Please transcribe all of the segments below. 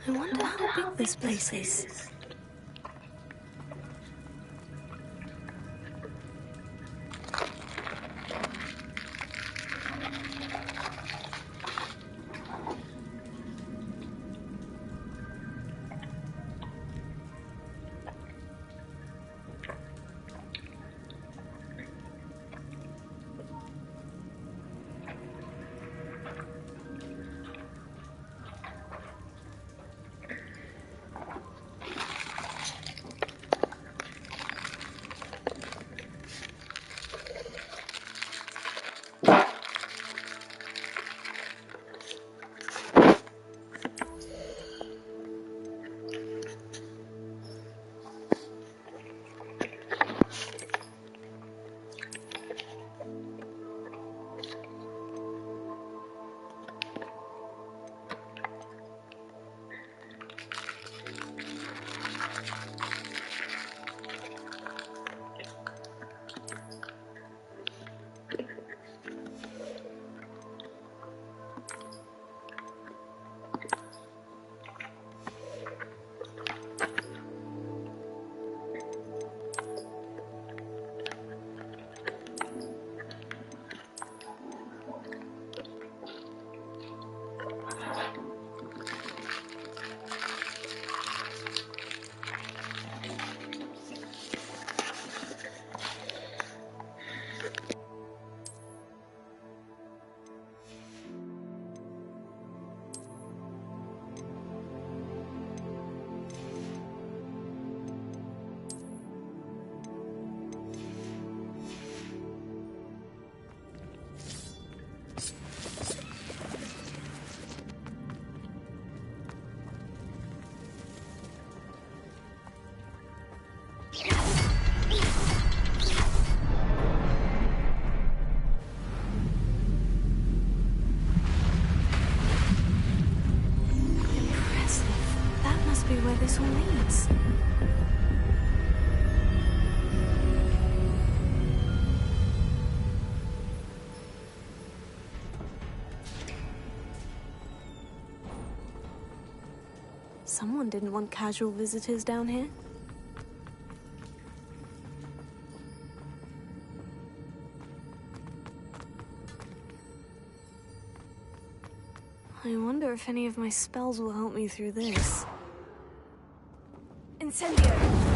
I wonder how big this place is. Where this all leads. Someone didn't want casual visitors down here. I wonder if any of my spells will help me through this. Incendio!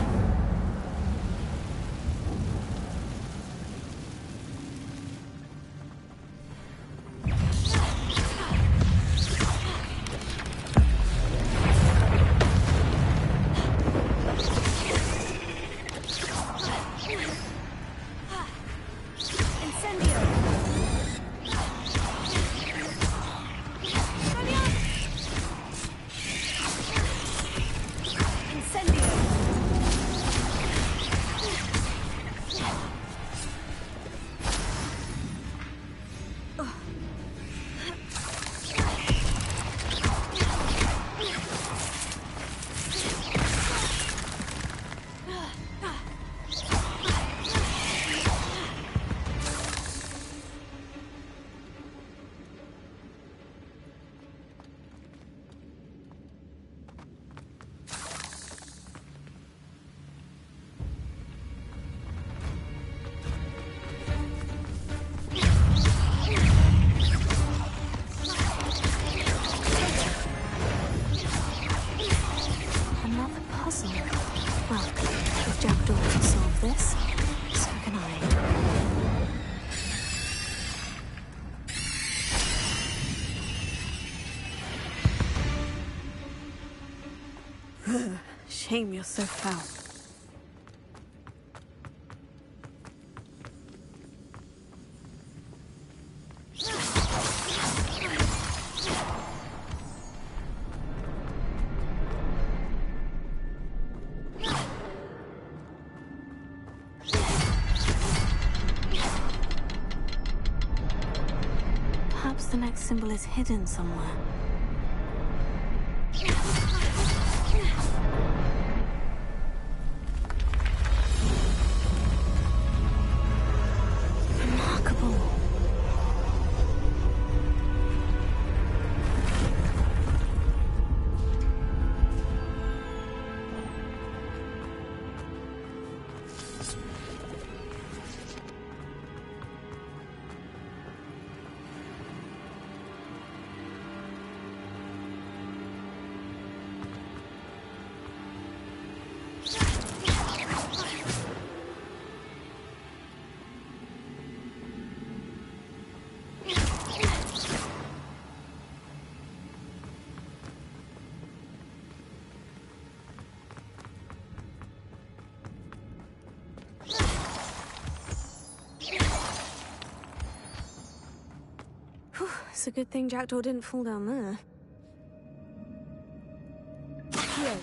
Shame you're so foul. Perhaps the next symbol is hidden somewhere. It's a good thing Jackdaw didn't fall down there. Here.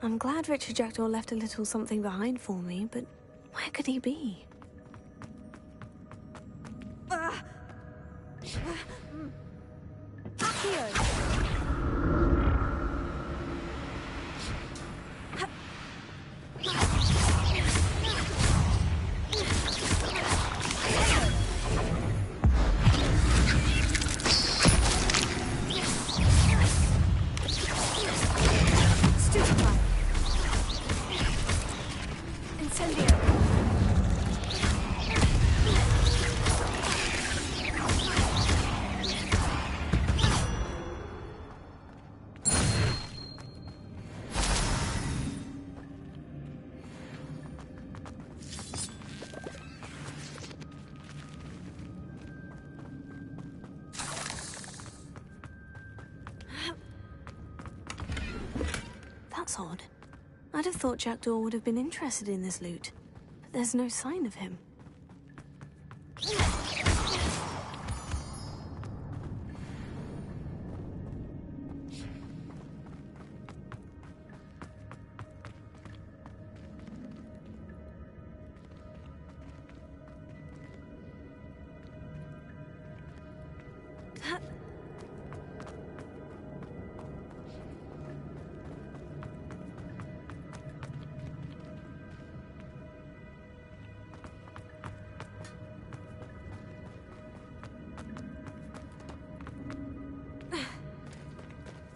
I'm glad Richard Jackdaw left a little something behind for me, but where could he be? That's odd. I'd have thought Jackdaw would have been interested in this loot, but there's no sign of him.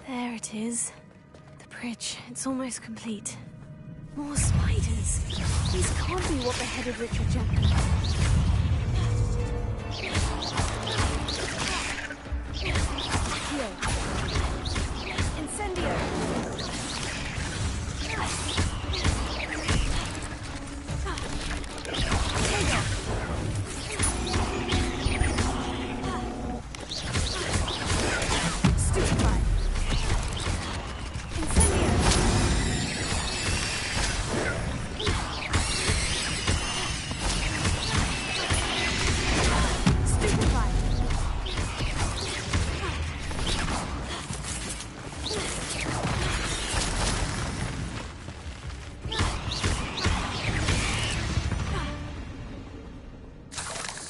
There it is. The bridge. It's almost complete. More spiders. These can't be what beheaded Richard Jackdaw.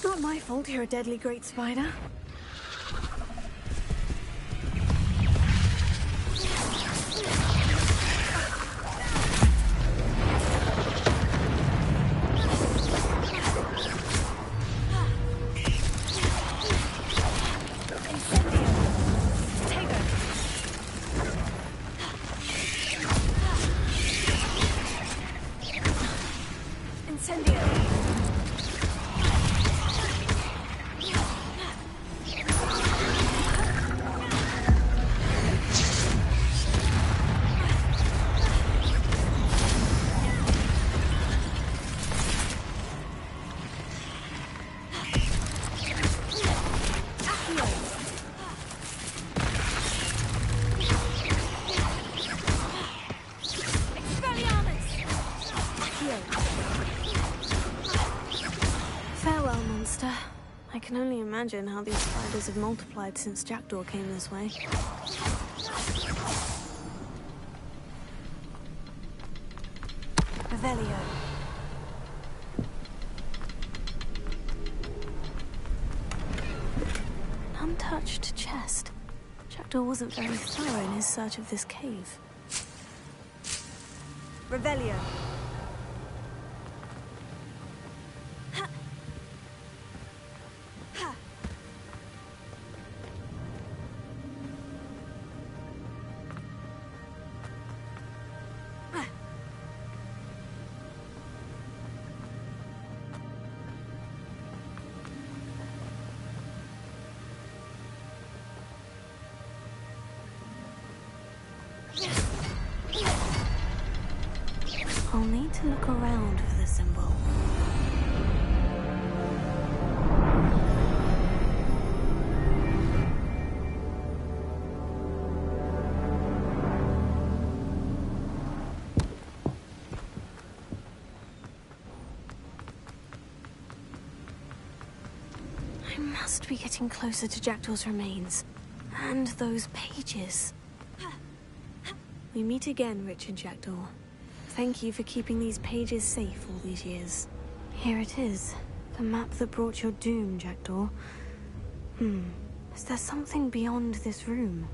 Not my fault you're a deadly great spider. Farewell, monster. I can only imagine how these spiders have multiplied since Jackdaw came this way. Revelio. An untouched chest. Jackdaw wasn't very thorough in his search of this cave. Revelio. I'll need to look around for the symbol. I must be getting closer to Jackdaw's remains. And those pages. We meet again, Richard Jackdaw. Thank you for keeping these pages safe all these years. Here it is. The map that brought your doom, Jackdaw. Is there something beyond this room?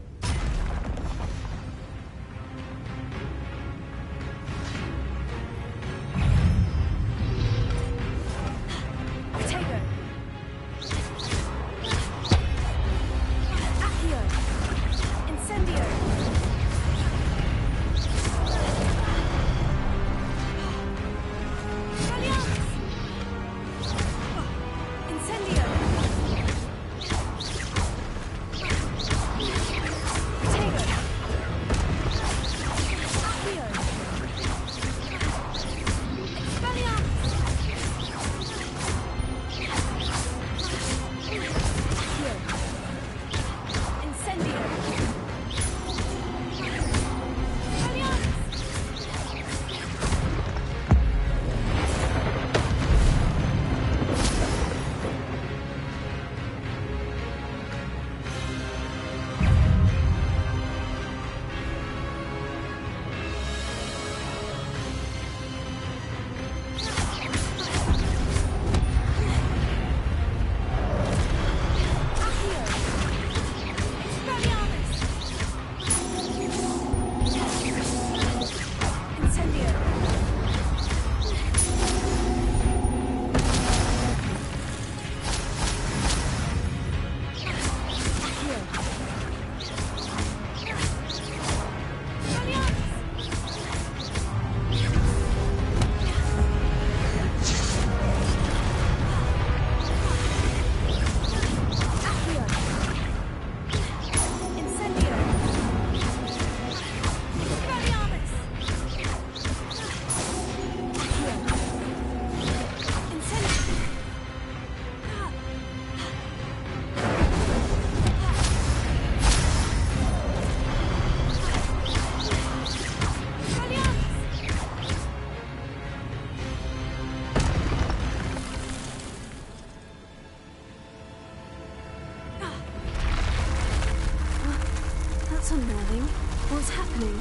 Unnerving. What's happening?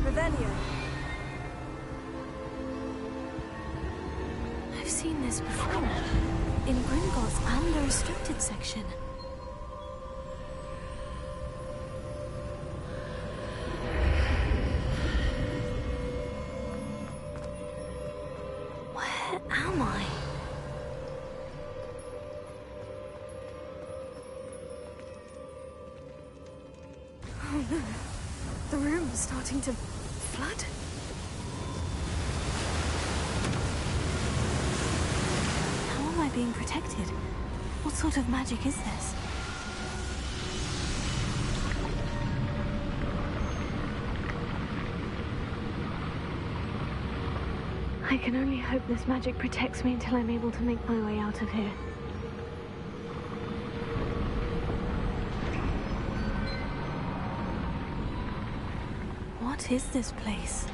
Revelio. I've seen this before. In Gringotts and the restricted section. Where am I? The room is starting to flood. How am I being protected? What sort of magic is this? I can only hope this magic protects me until I'm able to make my way out of here. What is this place?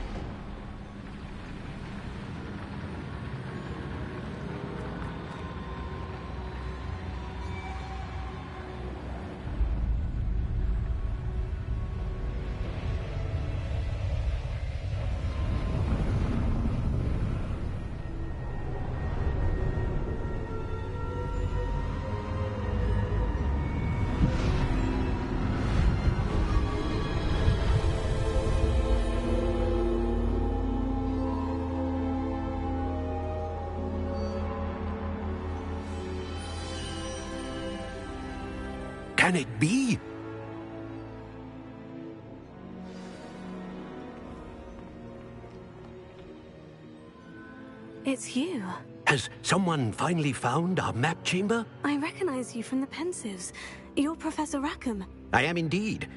Can it be? It's you. Has someone finally found our map chamber? I recognize you from the Pensives. You're Professor Rackham. I am indeed.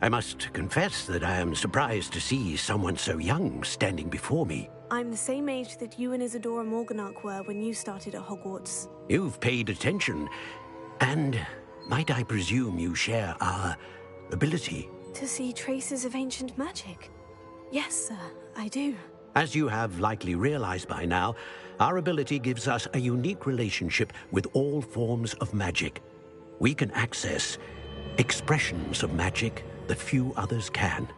I must confess that I am surprised to see someone so young standing before me. I'm the same age that you and Isadora Morganach were when you started at Hogwarts. You've paid attention, and might I presume you share our ability? To see traces of ancient magic? Yes, sir, I do. As you have likely realized by now, our ability gives us a unique relationship with all forms of magic. We can access expressions of magic that few others can.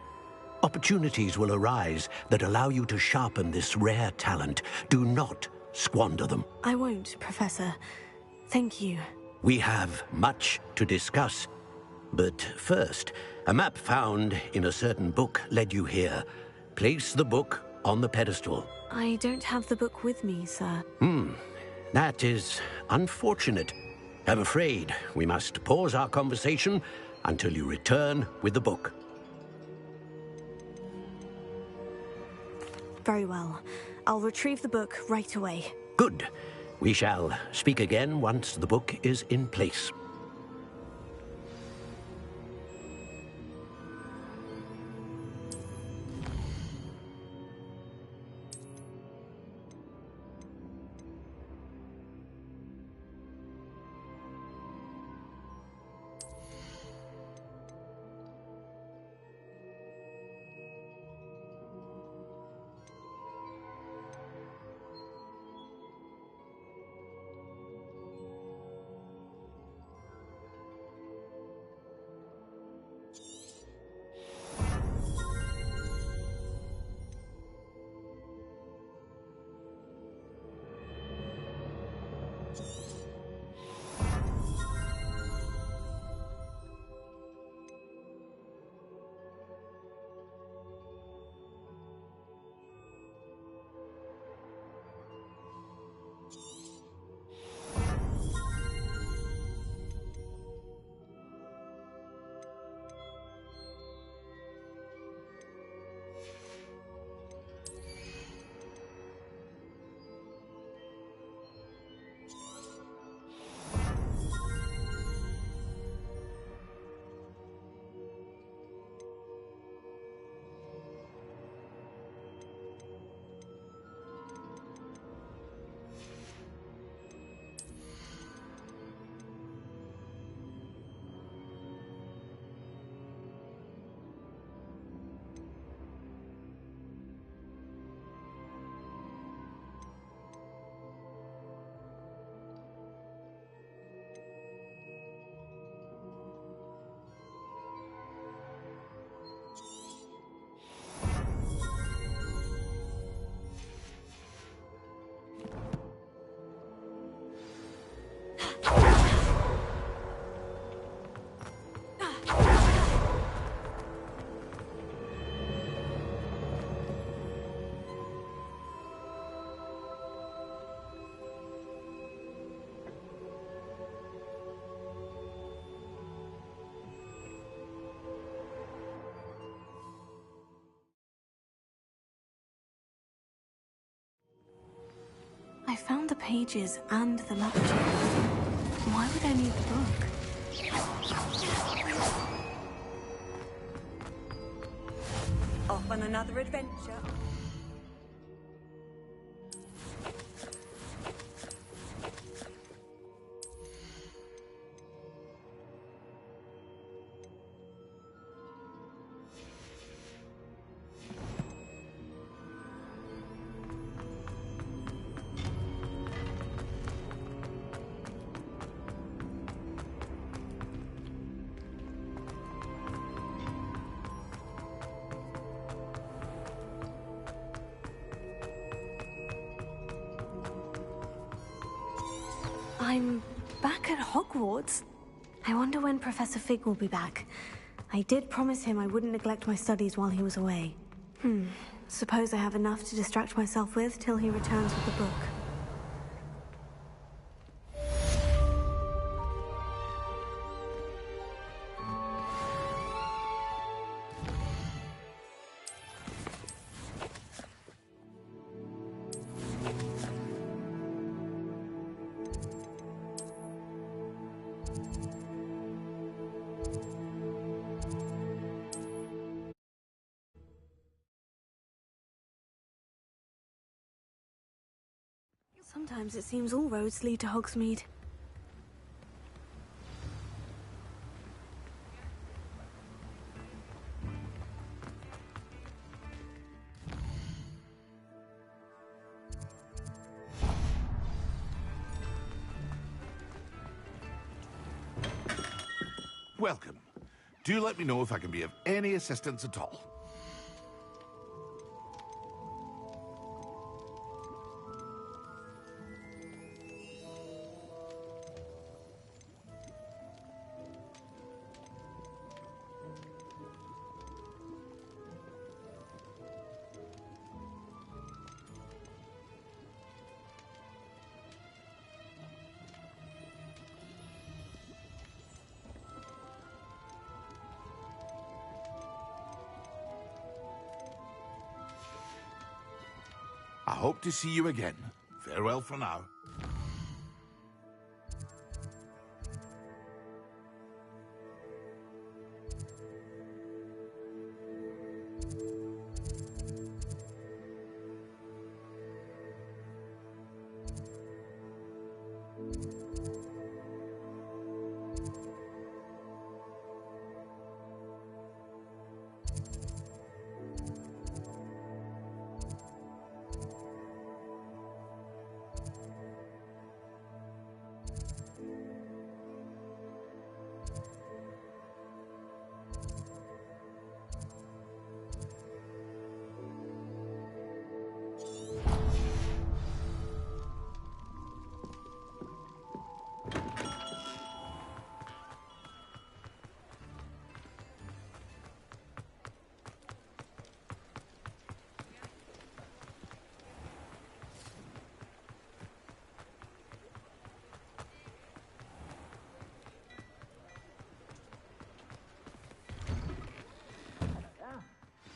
Opportunities will arise that allow you to sharpen this rare talent. Do not squander them. I won't, Professor. Thank you. We have much to discuss. But first, a map found in a certain book led you here. Place the book on the pedestal. I don't have the book with me, sir. That is unfortunate. I'm afraid we must pause our conversation until you return with the book. Very well. I'll retrieve the book right away. Good. We shall speak again once the book is in place. I found the pages and the laptop. Why would I need the book? Off on another adventure. I'm back at Hogwarts. I wonder when Professor Fig will be back. I did promise him I wouldn't neglect my studies while he was away. Suppose I have enough to distract myself with till he returns with the book. Sometimes it seems all roads lead to Hogsmeade. Welcome. Do let me know if I can be of any assistance at all. I hope to see you again. Farewell for now.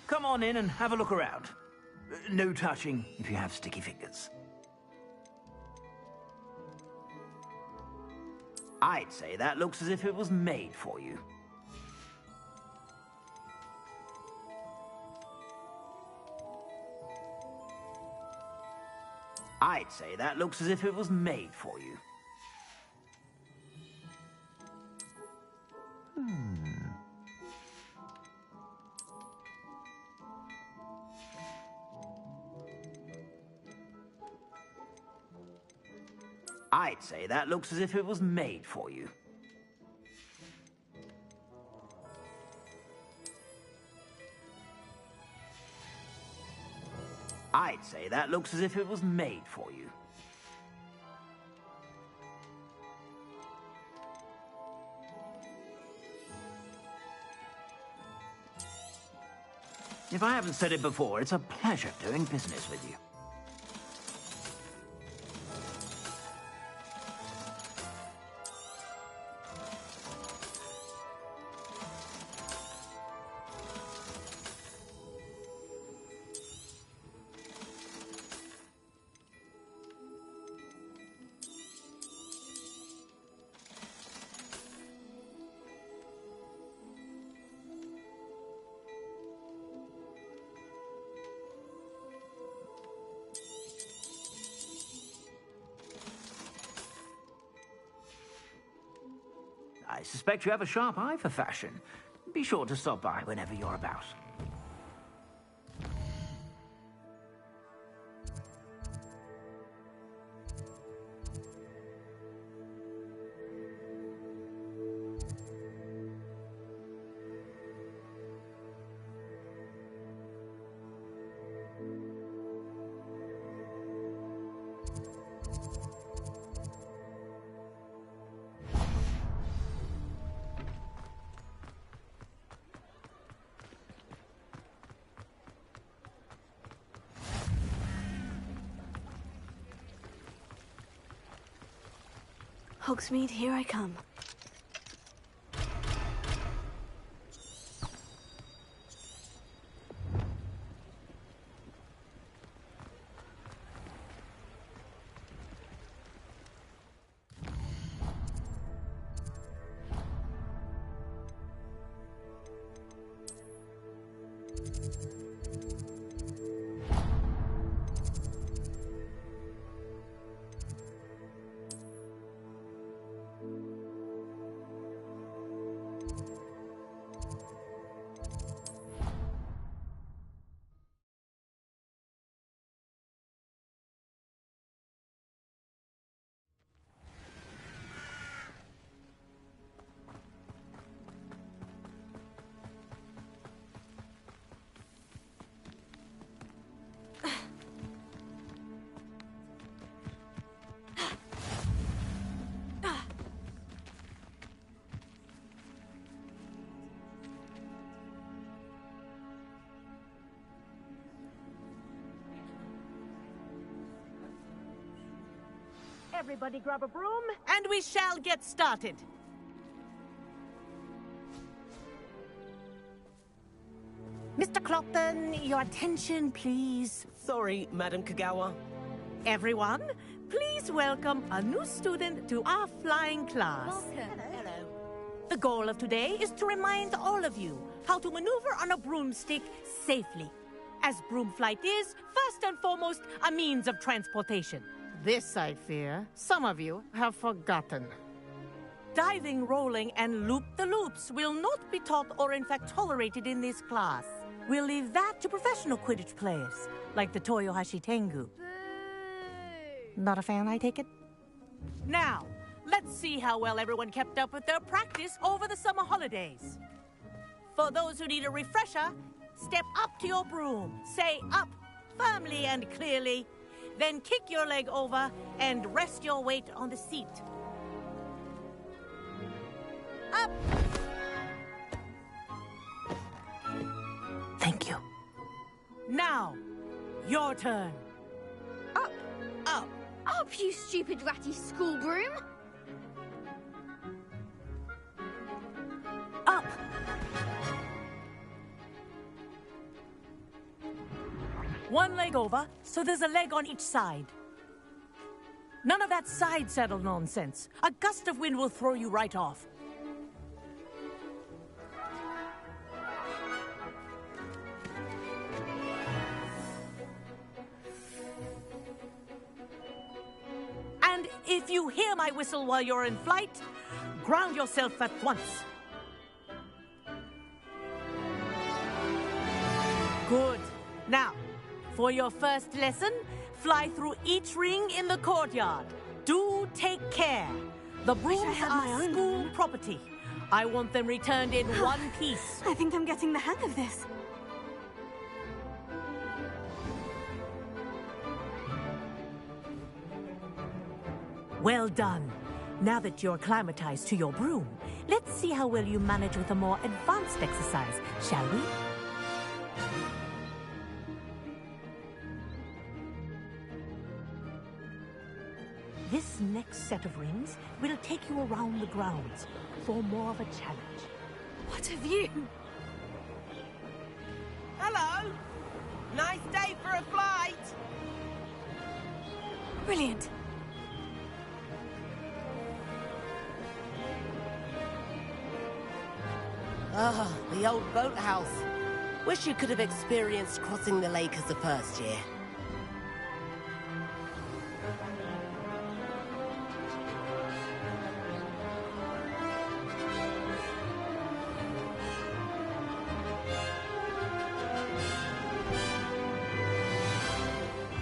Come on in and have a look around. No touching if you have sticky fingers. I'd say that looks as if it was made for you. I'd say that looks as if it was made for you. I'd say that looks as if it was made for you. I'd say that looks as if it was made for you. If I haven't said it before, it's a pleasure doing business with you. I suspect you have a sharp eye for fashion. Be sure to stop by whenever you're about. Hogsmeade, here I come. Everybody grab a broom, and we shall get started. Mr. Clopton, your attention, please. Sorry, Madam Kagawa. Everyone, please welcome a new student to our flying class. Welcome. Hello. The goal of today is to remind all of you how to maneuver on a broomstick safely, as broom flight is, first and foremost, a means of transportation. This, I fear, some of you have forgotten. Diving, rolling, and loop-the-loops will not be taught or in fact tolerated in this class. We'll leave that to professional Quidditch players, like the Toyohashi Tengu. Not a fan, I take it? Now, let's see how well everyone kept up with their practice over the summer holidays. For those who need a refresher, step up to your broom, say up firmly and clearly, then kick your leg over and rest your weight on the seat. Up! Thank you. Now, your turn. Up! Up! Up, you stupid ratty school broom! Up! One leg over, so there's a leg on each side. None of that side saddle nonsense. A gust of wind will throw you right off. And if you hear my whistle while you're in flight, ground yourself at once. Good. Now, for your first lesson, fly through each ring in the courtyard. Do take care. The brooms had are my own school one. property. I want them returned in one piece. I think I'm getting the hang of this. Well done. Now that you're acclimatized to your broom, let's see how well you manage with a more advanced exercise, shall we? This next set of rings will take you around the grounds for more of a challenge. What have you? Hello! Nice day for a flight! Brilliant. Ah, the old boathouse. Wish you could have experienced crossing the lake as a first year.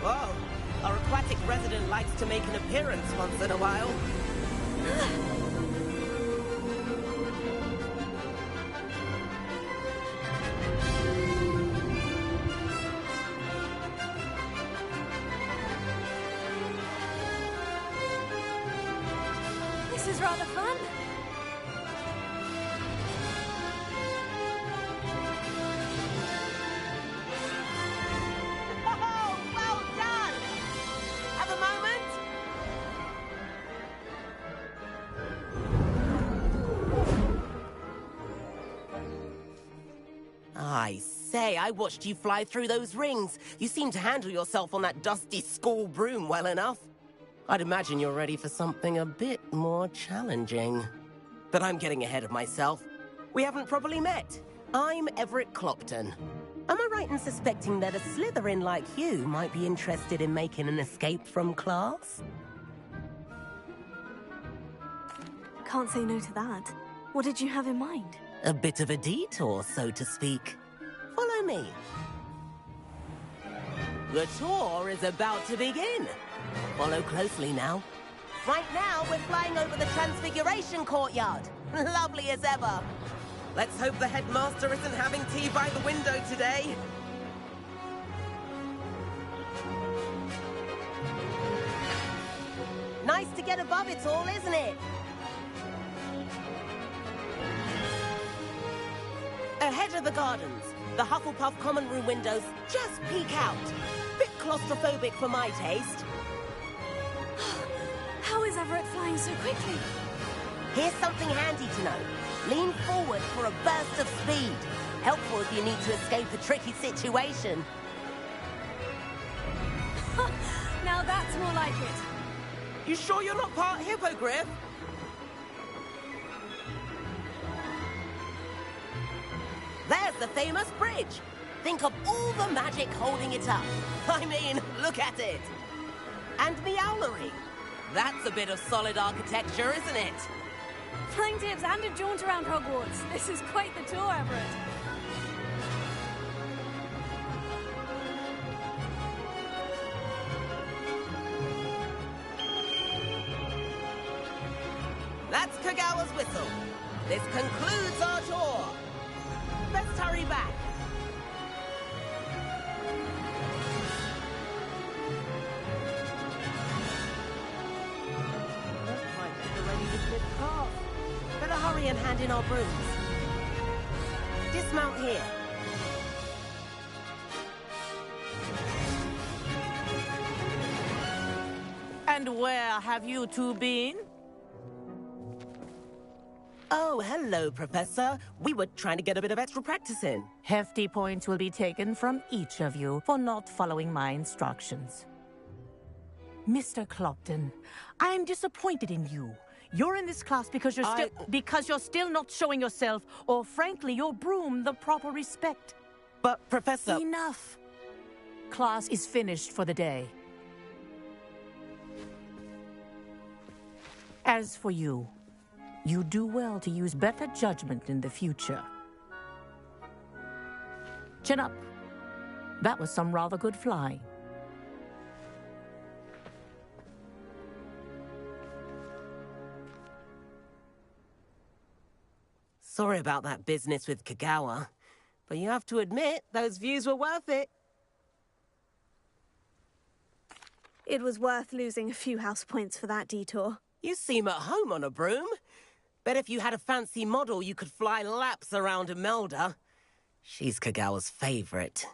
Whoa, our aquatic resident likes to make an appearance once in a while. This is rather fun. Oh, well done! Have a moment? I say, I watched you fly through those rings. You seem to handle yourself on that dusty school broom well enough. I'd imagine you're ready for something a bit more challenging. But I'm getting ahead of myself. We haven't properly met. I'm Everett Clopton. Am I right in suspecting that a Slytherin like you might be interested in making an escape from class? Can't say no to that. What did you have in mind? A bit of a detour, so to speak. Follow me. The tour is about to begin. Follow closely now. Right now, we're flying over the Transfiguration Courtyard. Lovely as ever. Let's hope the headmaster isn't having tea by the window today. Nice to get above it all, isn't it? Ahead of the gardens, the Hufflepuff common room windows just peek out. Bit claustrophobic for my taste. How is Everett flying so quickly? Here's something handy to know. Lean forward for a burst of speed. Helpful if you need to escape a tricky situation. Now that's more like it. You sure you're not part hippogriff? There's the famous bridge. Think of all the magic holding it up. I mean, look at it. And Meowlery. That's a bit of solid architecture, isn't it? Flying tips and a jaunt around Hogwarts. This is quite the tour, Everett. That's Kagawa's whistle. This concludes our tour. Let's hurry back. Better hurry and hand in our brooms. Dismount here. And where have you two been? Oh, hello, Professor. We were trying to get a bit of extra practice in. Hefty points will be taken from each of you for not following my instructions. Mr. Clopton, I am disappointed in you. You're in this class because you're still not showing yourself, or frankly, your broom the proper respect. But, Professor... Enough. Class is finished for the day. As for you, you do well to use better judgment in the future. Chin up. That was some rather good flying. Sorry about that business with Kagawa, but you have to admit, those views were worth it. It was worth losing a few house points for that detour. You seem at home on a broom. Bet if you had a fancy model, you could fly laps around Imelda. She's Kagawa's favorite.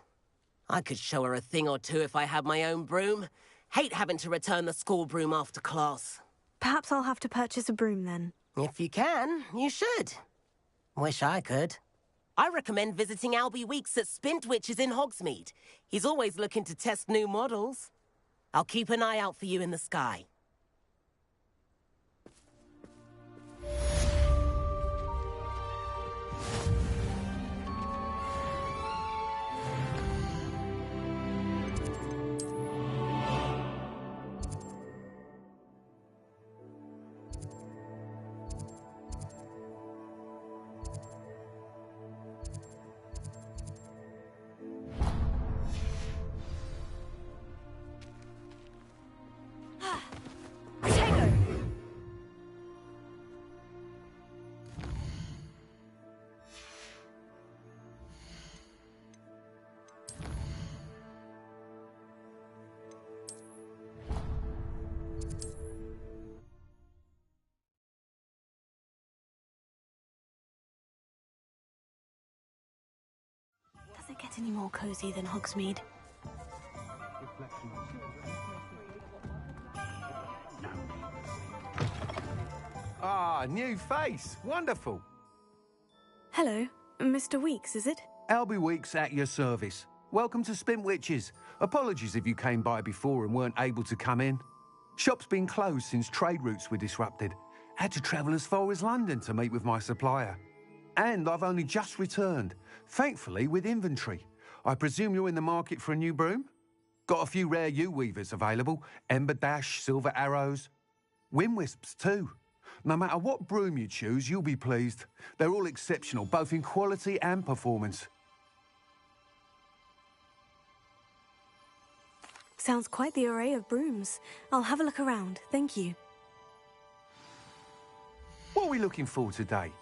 I could show her a thing or two if I had my own broom. Hate having to return the school broom after class. Perhaps I'll have to purchase a broom then. If you can, you should. Wish I could. I recommend visiting Albie Weeks at Spintwitches in Hogsmeade. He's always looking to test new models. I'll keep an eye out for you in the sky. Does it get any more cozy than Hogsmeade? Ah, new face. Wonderful. Hello, Mr. Weeks, is it? Albie Weeks at your service. Welcome to Spintwitches. Apologies if you came by before and weren't able to come in. Shop's been closed since trade routes were disrupted. Had to travel as far as London to meet with my supplier. And I've only just returned, thankfully with inventory. I presume you're in the market for a new broom? Got a few rare U-weavers available. Ember Dash, Silver Arrows. Windwisps too. No matter what broom you choose, you'll be pleased. They're all exceptional, both in quality and performance. Sounds quite the array of brooms. I'll have a look around, thank you. What are we looking for today?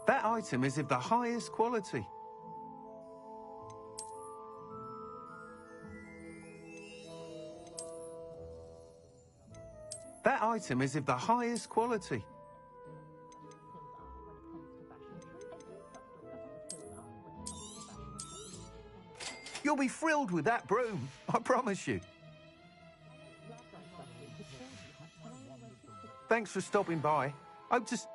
That item is of the highest quality. That item is of the highest quality. You'll be thrilled with that broom, I promise you. Thanks for stopping by.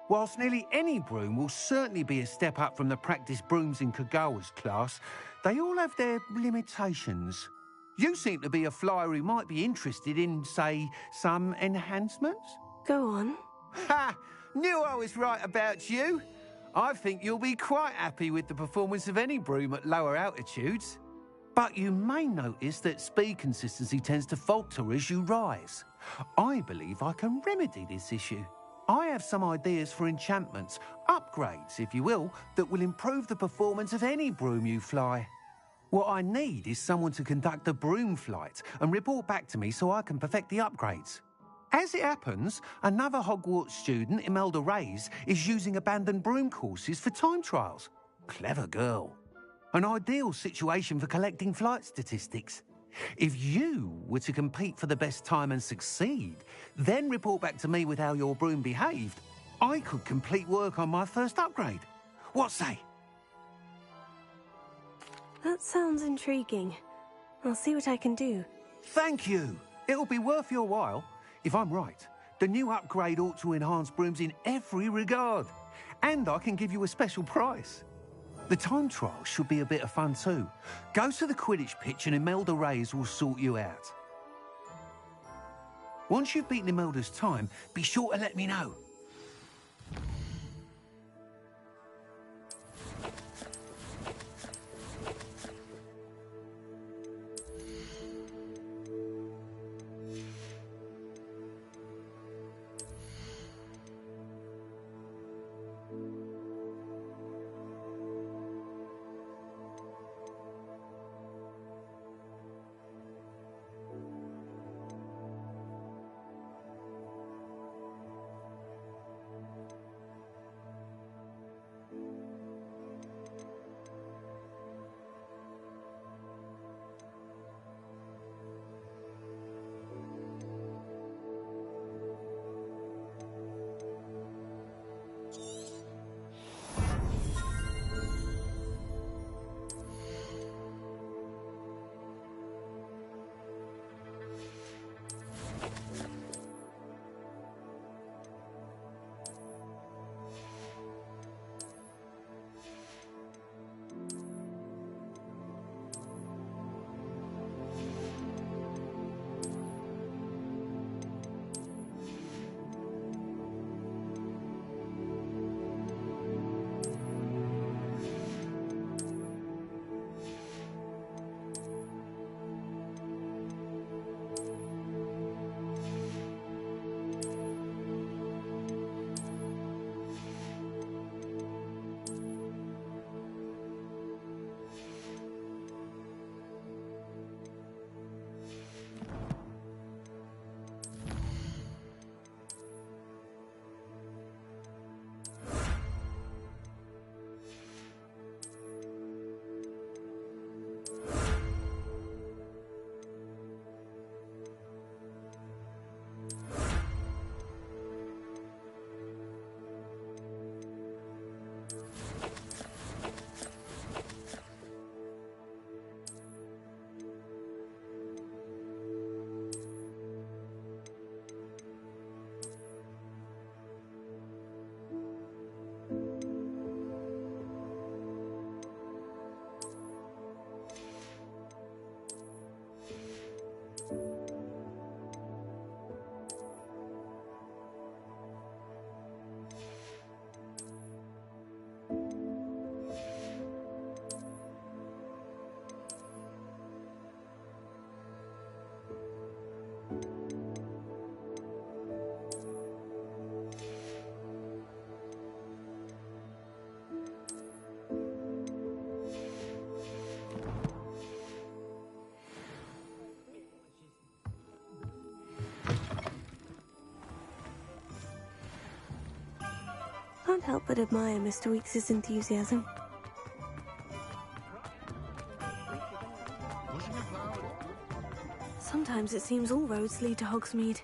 Whilst nearly any broom will certainly be a step up from the practice brooms in Kagawa's class, they all have their limitations. You seem to be a flyer who might be interested in, say, some enhancements? Go on. Ha! Knew I was right about you. I think you'll be quite happy with the performance of any broom at lower altitudes. But you may notice that speed consistency tends to falter as you rise. I believe I can remedy this issue. I have some ideas for enchantments, upgrades, if you will, that will improve the performance of any broom you fly. What I need is someone to conduct a broom flight and report back to me so I can perfect the upgrades. As it happens, another Hogwarts student, Imelda Reyes, is using abandoned broom courses for time trials. Clever girl. An ideal situation for collecting flight statistics. If you were to compete for the best time and succeed, then report back to me with how your broom behaved, I could complete work on my first upgrade. What say? That sounds intriguing. I'll see what I can do. Thank you. It'll be worth your while. If I'm right, the new upgrade ought to enhance brooms in every regard. And I can give you a special price. The time trial should be a bit of fun too. Go to the Quidditch pitch and Imelda Reyes will sort you out. Once you've beaten Imelda's time, be sure to let me know. Can't help but admire Mr. Weekes' enthusiasm. Sometimes it seems all roads lead to Hogsmeade.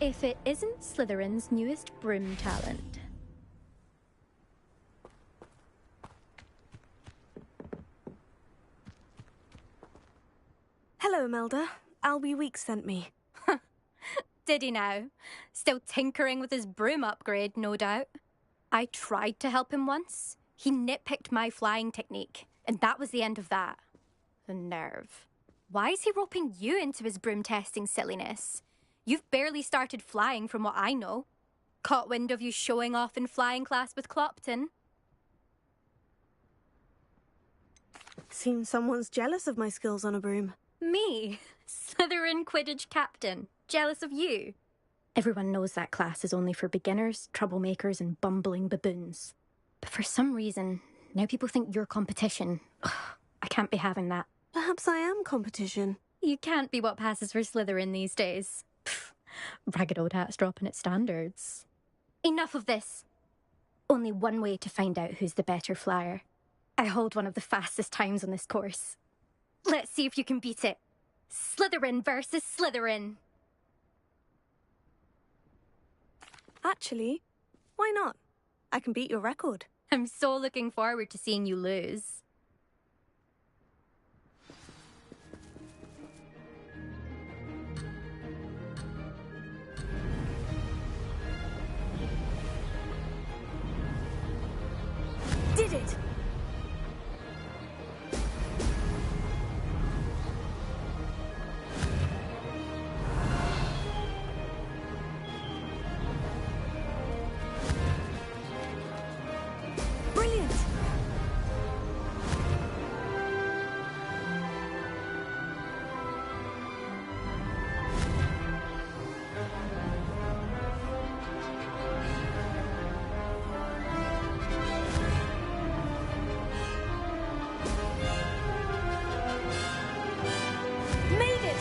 if it isn't Slytherin's newest broom talent. Hello, Imelda. Albie Weeks sent me. Did he now? Still tinkering with his broom upgrade, no doubt. I tried to help him once. He nitpicked my flying technique, and that was the end of that. The nerve. Why is he roping you into his broom testing silliness? You've barely started flying from what I know. Caught wind of you showing off in flying class with Clopton. Seems someone's jealous of my skills on a broom. Me? Slytherin Quidditch captain. Jealous of you? Everyone knows that class is only for beginners, troublemakers, and bumbling baboons. But for some reason, now people think you're competition. Ugh, I can't be having that. Perhaps I am competition. You can't be what passes for Slytherin these days. Pfft, ragged old hat's dropping its standards. Enough of this. Only one way to find out who's the better flyer. I hold one of the fastest times on this course. Let's see if you can beat it. Slytherin versus Slytherin. Actually, why not? I can beat your record. I'm so looking forward to seeing you lose. Did it! Brilliant! Made it!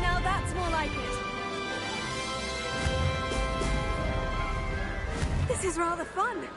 Now that's more like it. This is rather fun.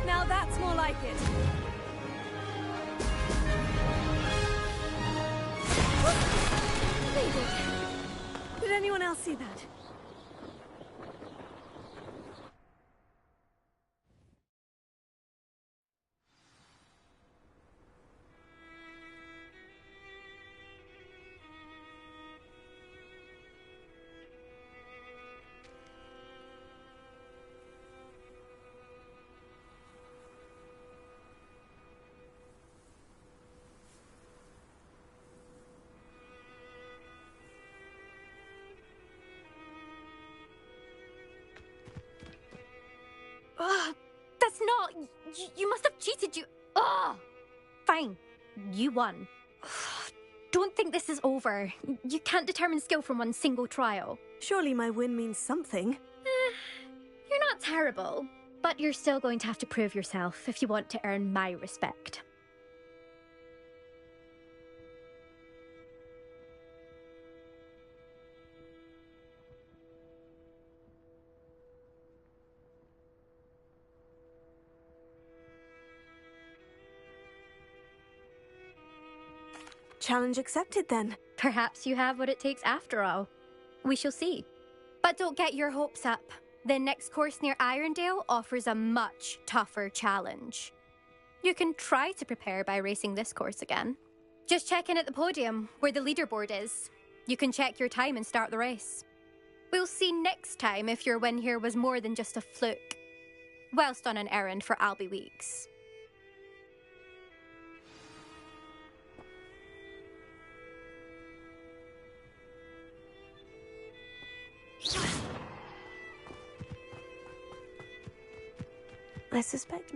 Now that's more like it. Made it. Did anyone else see that? Ugh, that's not... You must have cheated, you... Ugh! Fine. You won. Ugh, don't think this is over. You can't determine skill from one single trial. Surely my win means something. You're not terrible, but you're still going to have to prove yourself if you want to earn my respect. Challenge accepted then. Perhaps you have what it takes after all. We shall see. But don't get your hopes up. The next course near Irondale offers a much tougher challenge. You can try to prepare by racing this course again. Just check in at the podium, where the leaderboard is. You can check your time and start the race. We'll see next time if your win here was more than just a fluke. Whilst on an errand for Albie Weeks. I suspect...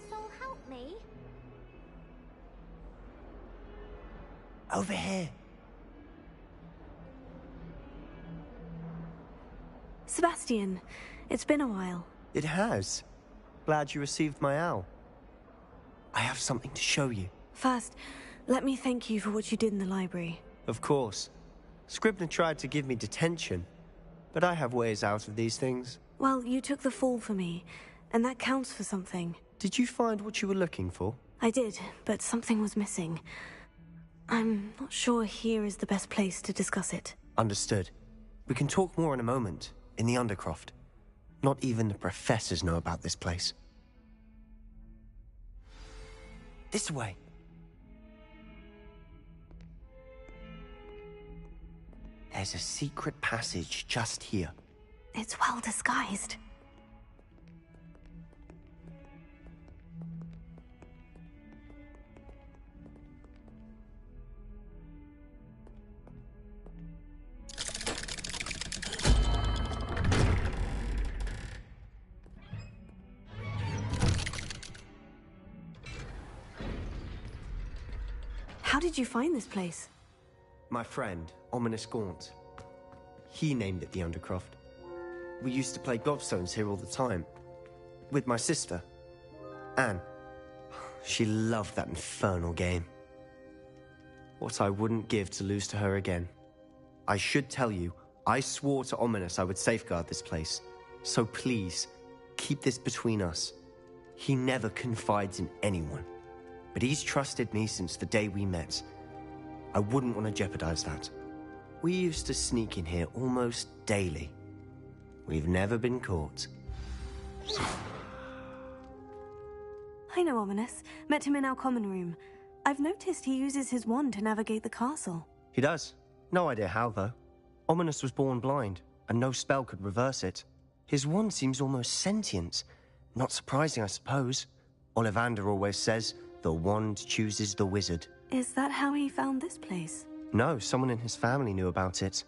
soul help me? Over here. Sebastian, it's been a while. It has. Glad you received my owl. I have something to show you. First, let me thank you for what you did in the library. Of course. Scribner tried to give me detention, but I have ways out of these things. Well, you took the fall for me, and that counts for something. Did you find what you were looking for? I did, but something was missing. I'm not sure here is the best place to discuss it. Understood. We can talk more in a moment, in the Undercroft. Not even the professors know about this place. This way. There's a secret passage just here. It's well disguised. How did you find this place? My friend, Ominous Gaunt. He named it the Undercroft. We used to play gobstones here all the time. With my sister, Anne. She loved that infernal game. What I wouldn't give to lose to her again. I should tell you, I swore to Ominous I would safeguard this place. So please, keep this between us. He never confides in anyone. But he's trusted me since the day we met. I wouldn't want to jeopardize that. We used to sneak in here almost daily. We've never been caught. I know Ominous. Met him in our common room. I've noticed he uses his wand to navigate the castle. He does. No idea how, though. Ominous was born blind, and no spell could reverse it. His wand seems almost sentient. Not surprising, I suppose. Ollivander always says, the wand chooses the wizard. Is that how he found this place? No, someone in his family knew about it.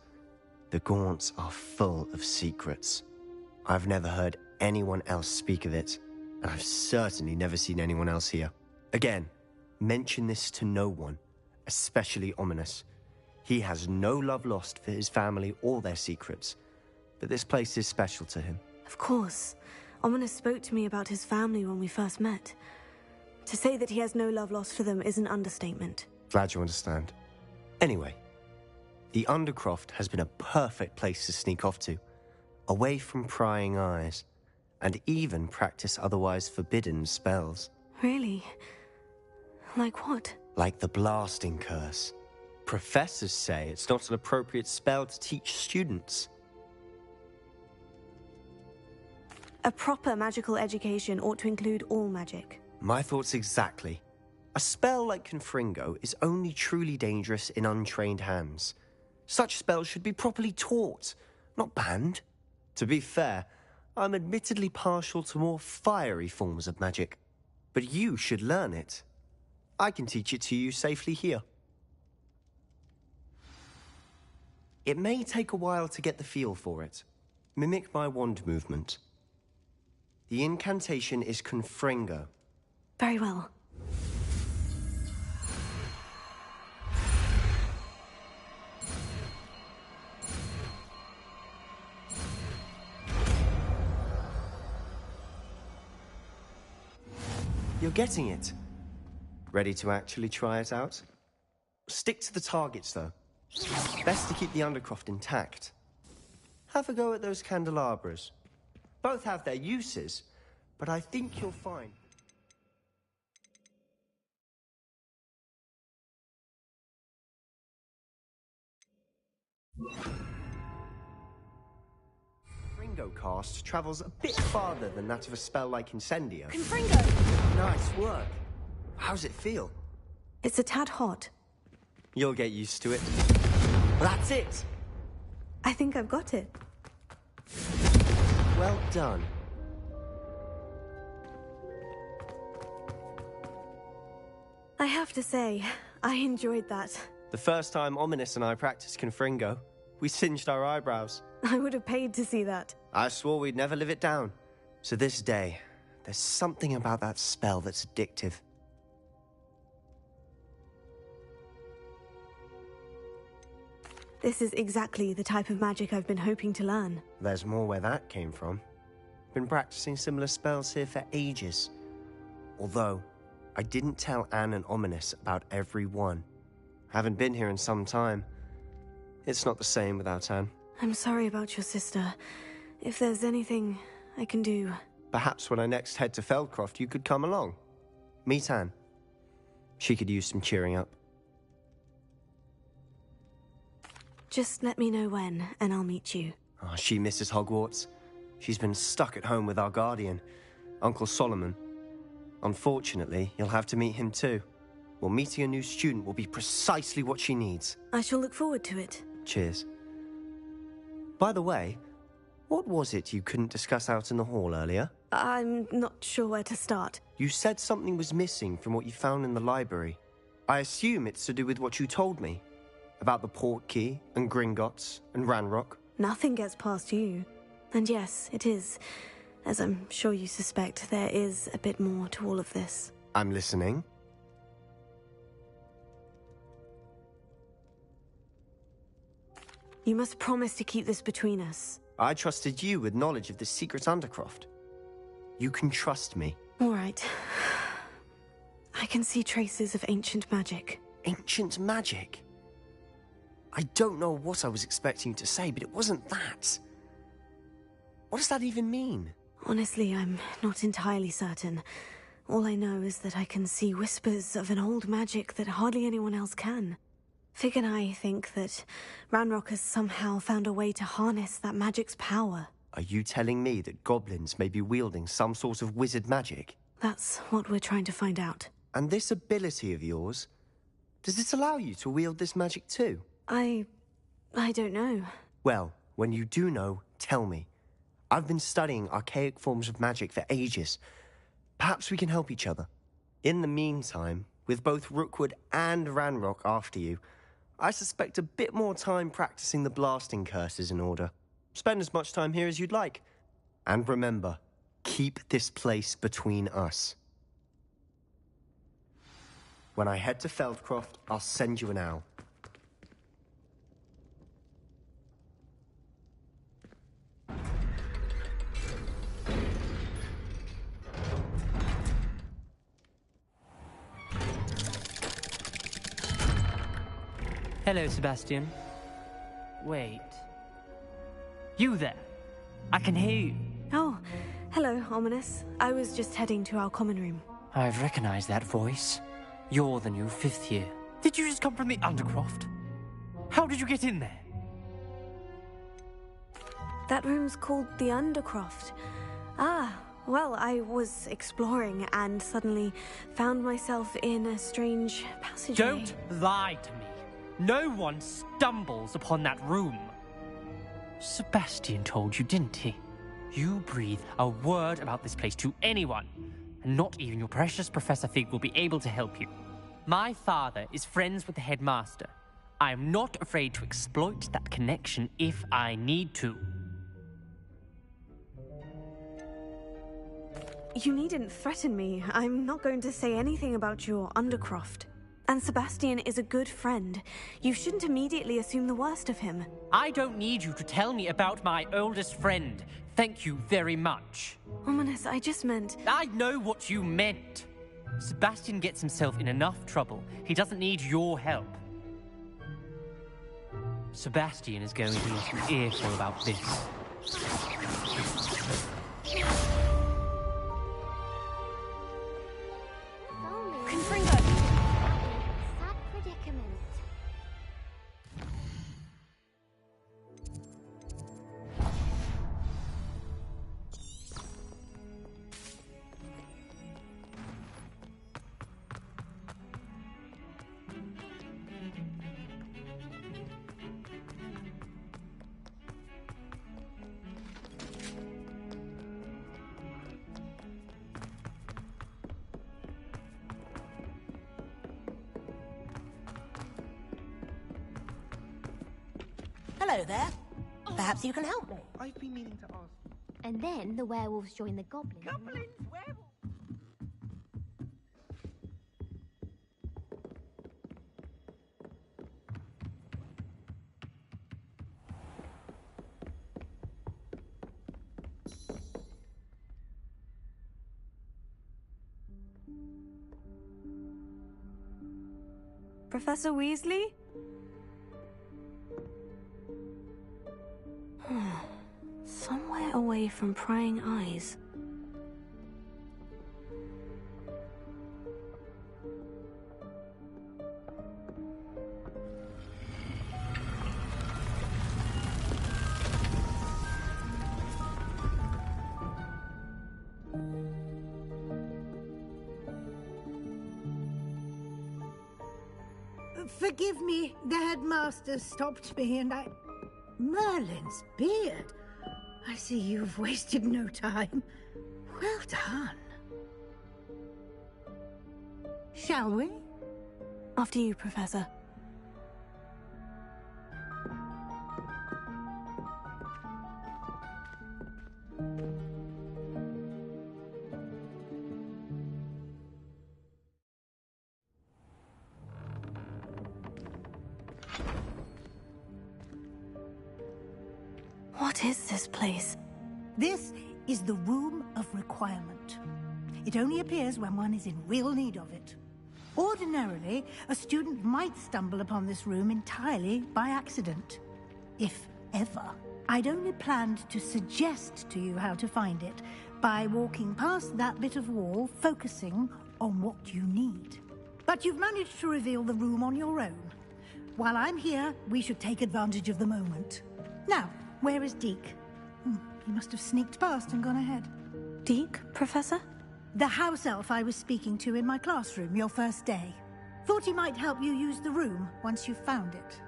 The Gaunts are full of secrets. I've never heard anyone else speak of it, and I've certainly never seen anyone else here. Again, mention this to no one, especially Ominous. He has no love lost for his family or their secrets, but this place is special to him. Of course. Ominous spoke to me about his family when we first met. To say that he has no love lost for them is an understatement. Glad you understand. Anyway, the Undercroft has been a perfect place to sneak off to, away from prying eyes, and even practice otherwise forbidden spells. Really? Like what? Like the blasting curse. Professors say it's not an appropriate spell to teach students. A proper magical education ought to include all magic. My thoughts exactly. A spell like Confringo is only truly dangerous in untrained hands. Such spells should be properly taught, not banned. To be fair, I'm admittedly partial to more fiery forms of magic, but you should learn it. I can teach it to you safely here. It may take a while to get the feel for it. Mimic my wand movement. The incantation is Confringo. Very well. You're getting it. Ready to actually try it out? Stick to the targets, though. Best to keep the Undercroft intact. Have a go at those candelabras. Both have their uses, but I think you'll find... Confringo cast travels a bit farther than that of a spell like Incendio. Confringo! Nice work. How's it feel? It's a tad hot. You'll get used to it. That's it! I think I've got it. Well done. I have to say, I enjoyed that. The first time Ominous and I practiced Confringo, we singed our eyebrows. I would have paid to see that. I swore we'd never live it down. So this day, there's something about that spell that's addictive. This is exactly the type of magic I've been hoping to learn. There's more where that came from. Been practicing similar spells here for ages. Although, I didn't tell Anne and Ominous about every one. Haven't been here in some time. It's not the same without Anne. I'm sorry about your sister. If there's anything I can do... Perhaps when I next head to Feldcroft, you could come along. Meet Anne. She could use some cheering up. Just let me know when, and I'll meet you. Oh, she misses Hogwarts. She's been stuck at home with our guardian, Uncle Solomon. Unfortunately, you'll have to meet him too. Well, meeting a new student will be precisely what she needs. I shall look forward to it. Cheers. By the way, what was it you couldn't discuss out in the hall earlier? I'm not sure where to start. You said something was missing from what you found in the library. I assume it's to do with what you told me. About the Portkey, and Gringotts, and Ranrock. Nothing gets past you. And yes, it is. As I'm sure you suspect, there is a bit more to all of this. I'm listening. You must promise to keep this between us. I trusted you with knowledge of the secret Undercroft. You can trust me. All right. I can see traces of ancient magic. Ancient magic? I don't know what I was expecting you to say, but it wasn't that. What does that even mean? Honestly, I'm not entirely certain. All I know is that I can see whispers of an old magic that hardly anyone else can. Fig and I think that Ranrock has somehow found a way to harness that magic's power. Are you telling me that goblins may be wielding some sort of wizard magic? That's what we're trying to find out. And this ability of yours, does it allow you to wield this magic too? I don't know. Well, when you do know, tell me. I've been studying archaic forms of magic for ages. Perhaps we can help each other. In the meantime, with both Rookwood and Ranrock after you, I suspect a bit more time practicing the blasting curse is in order. Spend as much time here as you'd like. And remember, keep this place between us. When I head to Feldcroft, I'll send you an owl. Hello, Sebastian. Wait. You there? I can hear you. Oh, hello, Ominous. I was just heading to our common room. I've recognized that voice. You're the new 5th year. Did you just come from the Undercroft? How did you get in there? That room's called the Undercroft. Ah, well, I was exploring and suddenly found myself in a strange passageway. Don't lie to me. No one stumbles upon that room. Sebastian told you, didn't he? you breathe a word about this place to anyone, and not even your precious Professor Fig will be able to help you. My father is friends with the headmaster. I am not afraid to exploit that connection if I need to. You needn't threaten me. I'm not going to say anything about your Undercroft. And Sebastian is a good friend. You shouldn't immediately assume the worst of him. I don't need you to tell me about my oldest friend. Thank you very much. Ominous, I just meant... I know what you meant. Sebastian gets himself in enough trouble. He doesn't need your help. Sebastian is going to get an earful about this. Confringo! Sad predicament. Hello there. Perhaps you can help me. I've been meaning to ask. And then the werewolves join the goblins. Goblins? Werewolves? Professor Weasley? Somewhere away from prying eyes. Forgive me, the headmaster stopped me and I... Merlin's beard. I see you've wasted no time. Well done. Shall we? After you, Professor. What is this place? This is the Room of Requirement. It only appears when one is in real need of it. Ordinarily, a student might stumble upon this room entirely by accident. If ever. I'd only planned to suggest to you how to find it by walking past that bit of wall, focusing on what you need. But you've managed to reveal the room on your own. While I'm here, we should take advantage of the moment. Now, where is Deke? He must have sneaked past and gone ahead. Deke, Professor? The house elf I was speaking to in my classroom your first day. Thought he might help you use the room once you found it.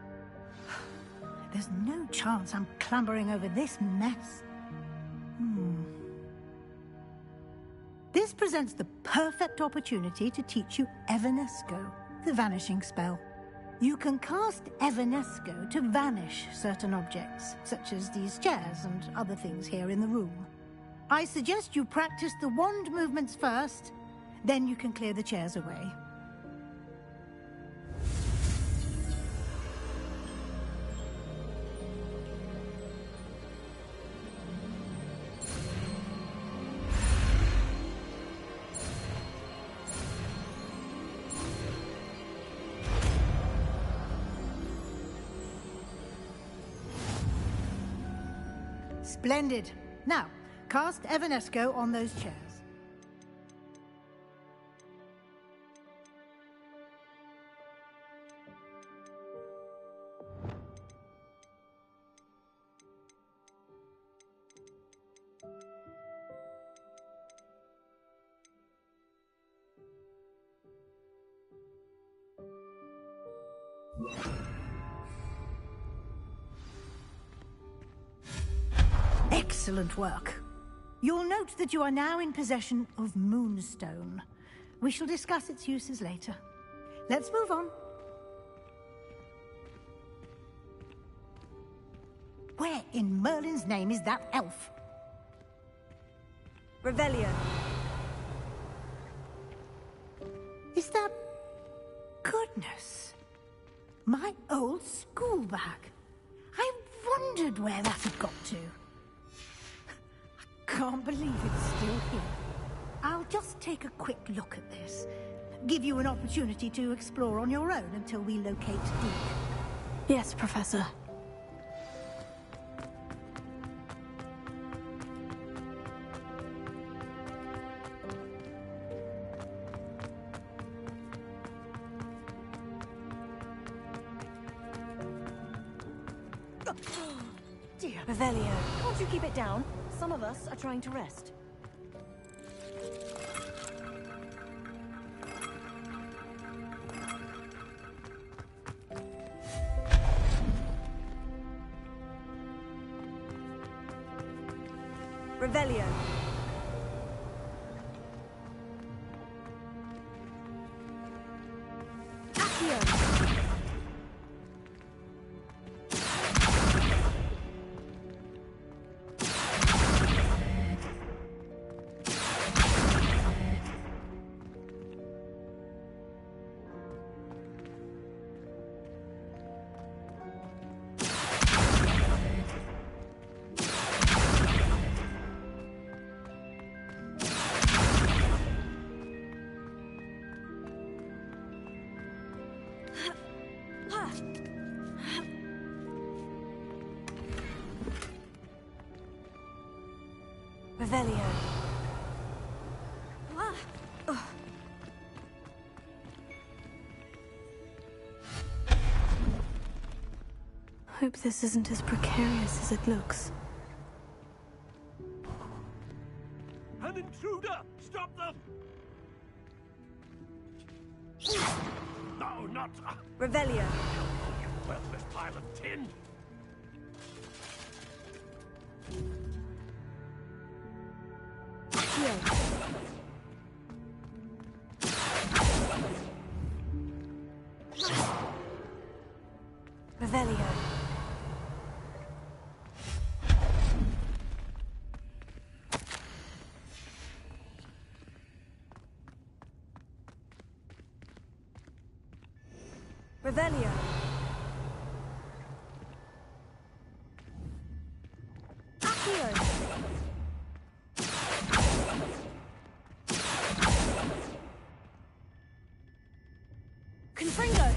There's no chance I'm clambering over this mess. This presents the perfect opportunity to teach you Evanesco, the vanishing spell. You can cast Evanesco to vanish certain objects, such as these chairs and other things here in the room. I suggest you practice the wand movements first, then you can clear the chairs away. Splendid. Now, cast Evanesco on those chairs. Excellent work. You'll note that you are now in possession of Moonstone. We shall discuss its uses later. Let's move on. Where in Merlin's name is that elf? Revelio. Is that... Goodness. My old school bag. I wondered where that had got to. I can't believe it's still here. I'll just take a quick look at this. Give you an opportunity to explore on your own until we locate Duke. Yes, Professor. Dear Revelio, can't you keep it down? Some of us are trying to rest. Revelio. Accio. Revelio. Hope this isn't as precarious as it looks. An intruder! Stop them! No, not... Revelio. Worthless pile of tin! Revelio. Revelio. Accio. Confringo.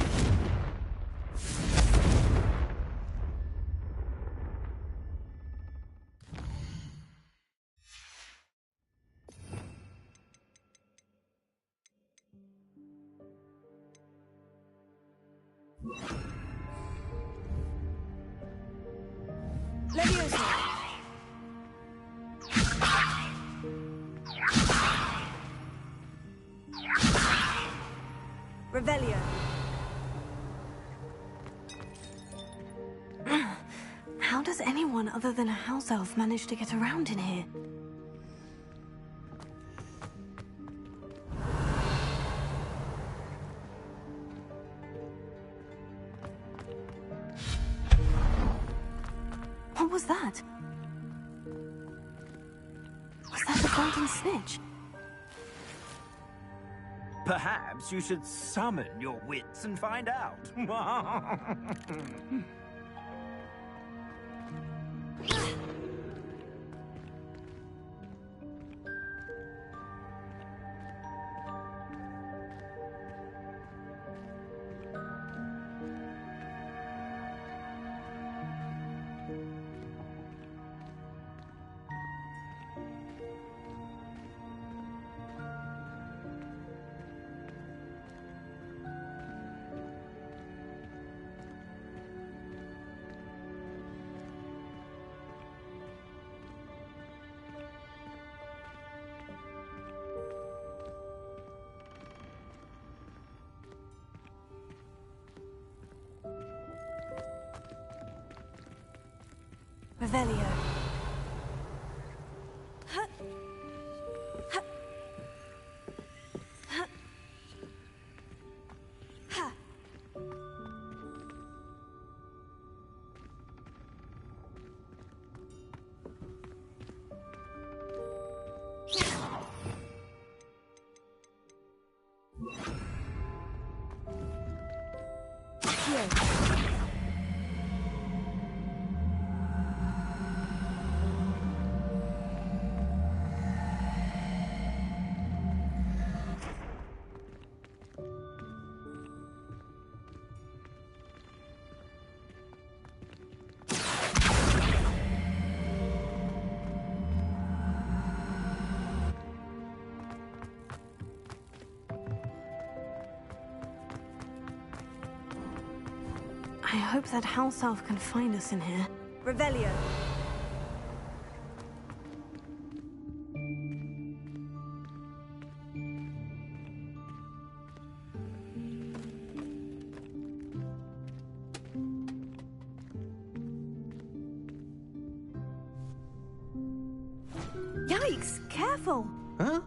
Leviosa. Revelio. How does anyone other than a house elf manage to get around in here? What was that? Was that a golden snitch? Perhaps you should summon your wits and find out. Revelio. Huh. I hope that house elf can find us in here. Revelio. Yikes! Careful! Huh?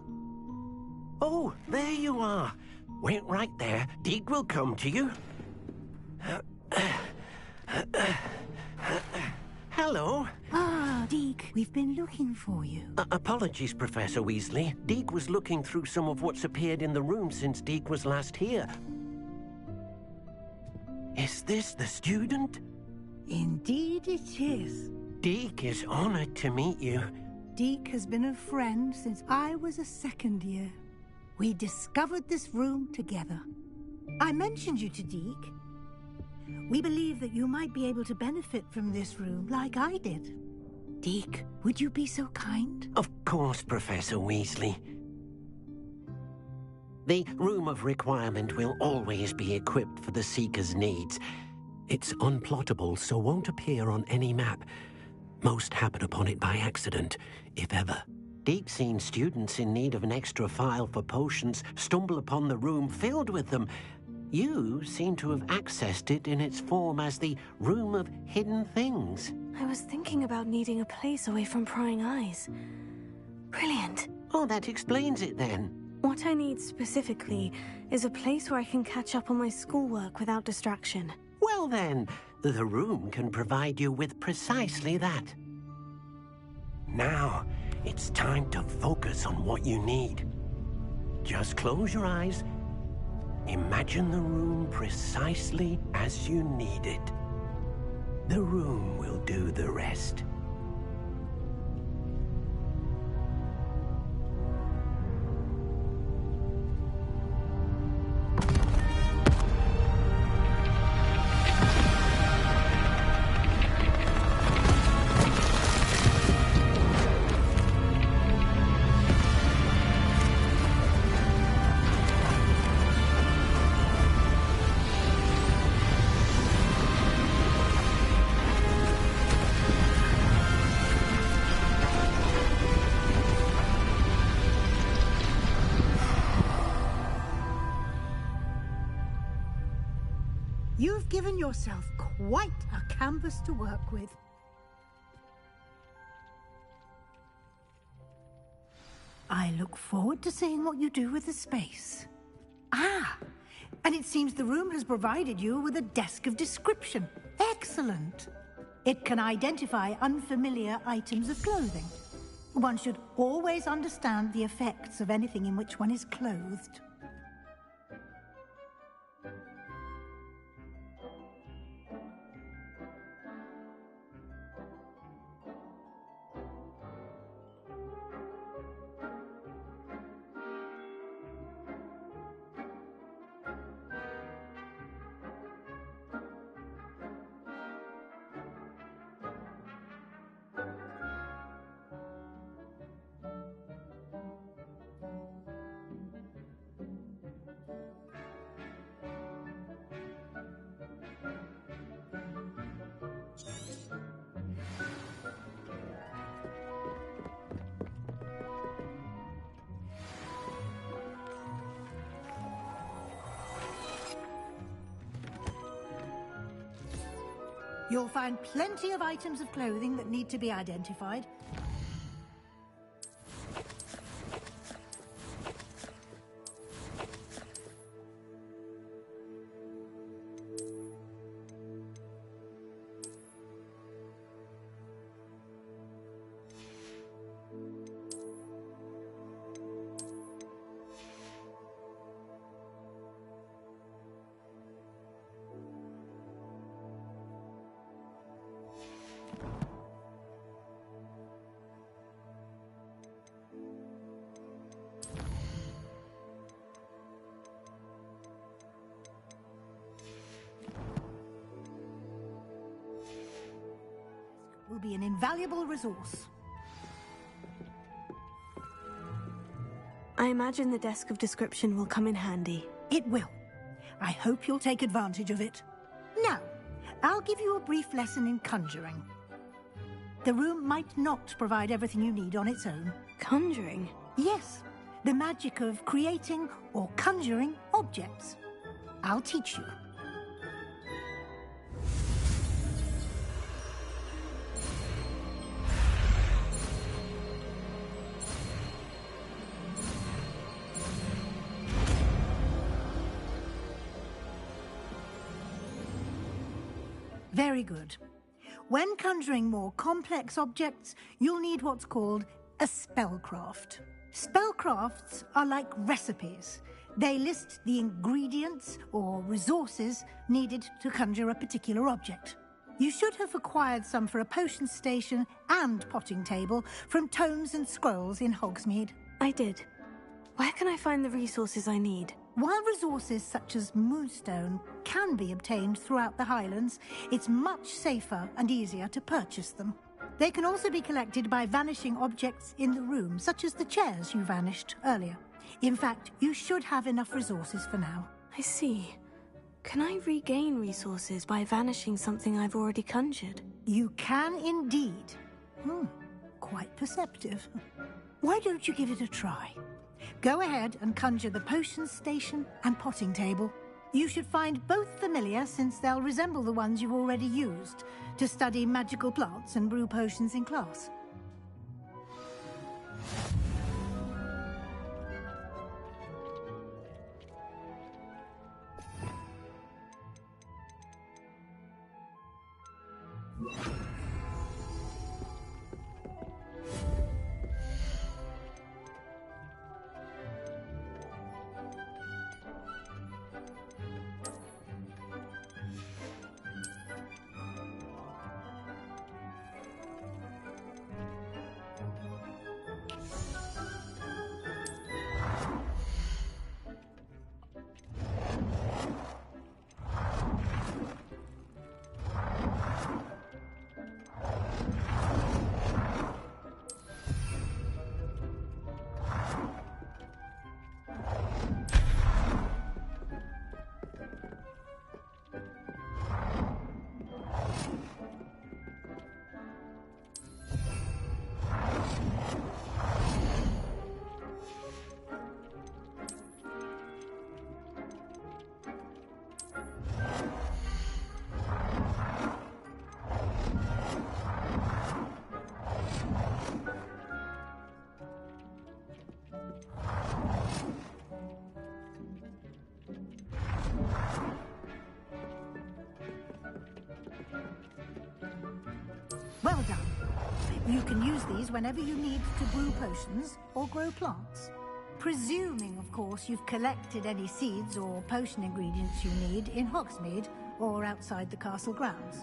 Oh, there you are. Wait right there. Deke will come to you. Hello. Ah, Deke, we've been looking for you. Apologies, Professor Weasley. Deke was looking through some of what's appeared in the room since Deke was last here. Is this the student? Indeed it is. Deke is honored to meet you. Deke has been a friend since I was a second year. We discovered this room together. I mentioned you to Deke. We believe that you might be able to benefit from this room like I did. Deke, would you be so kind? Of course, Professor Weasley. The Room of Requirement will always be equipped for the Seeker's needs. It's unplottable, so won't appear on any map. Most happen upon it by accident, if ever. Deke's seen students in need of an extra file for potions stumble upon the room filled with them. You seem to have accessed it in its form as the Room of Hidden Things. I was thinking about needing a place away from prying eyes. Brilliant. Oh, that explains it then. What I need specifically is a place where I can catch up on my schoolwork without distraction. Well then, the room can provide you with precisely that. Now, it's time to focus on what you need. Just close your eyes. Imagine the room precisely as you need it. The room will do the rest. You've given yourself quite a canvas to work with. I look forward to seeing what you do with the space. Ah, and it seems the room has provided you with a desk of description. Excellent. It can identify unfamiliar items of clothing. One should always understand the effects of anything in which one is clothed. You'll find plenty of items of clothing that need to be identified. Will be an invaluable resource. I imagine the desk of description will come in handy. It will. I hope you'll take advantage of it. Now, I'll give you a brief lesson in conjuring. The room might not provide everything you need on its own. Conjuring? Yes, the magic of creating or conjuring objects. I'll teach you. Very good. When conjuring more complex objects, you'll need what's called a spellcraft. Spellcrafts are like recipes. They list the ingredients or resources needed to conjure a particular object. You should have acquired some for a potion station and potting table from tomes and scrolls in Hogsmeade. I did. Where can I find the resources I need? While resources such as moonstone can be obtained throughout the Highlands, it's much safer and easier to purchase them. They can also be collected by vanishing objects in the room, such as the chairs you vanished earlier. In fact, you should have enough resources for now. I see. Can I regain resources by vanishing something I've already conjured? You can indeed. Quite perceptive. Why don't you give it a try? Go ahead and conjure the potion station and potting table. You should find both familiar, since they'll resemble the ones you've already used to study magical plants and brew potions in class. Well done. You can use these whenever you need to brew potions or grow plants. Presuming, of course, you've collected any seeds or potion ingredients you need in Hogsmeade or outside the castle grounds.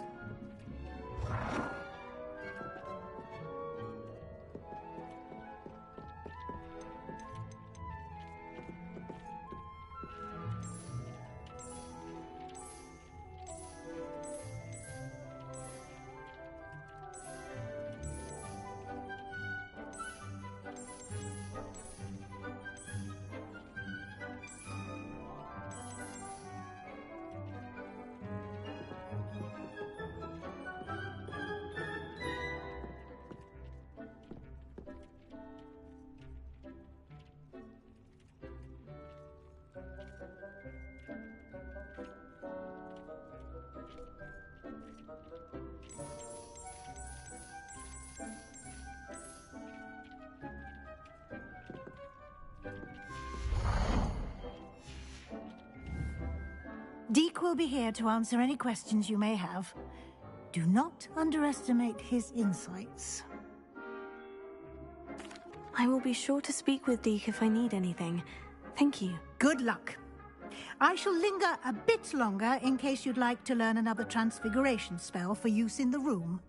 Deke will be here to answer any questions you may have. Do not underestimate his insights. I will be sure to speak with Deke if I need anything. Thank you. Good luck. I shall linger a bit longer in case you'd like to learn another transfiguration spell for use in the room.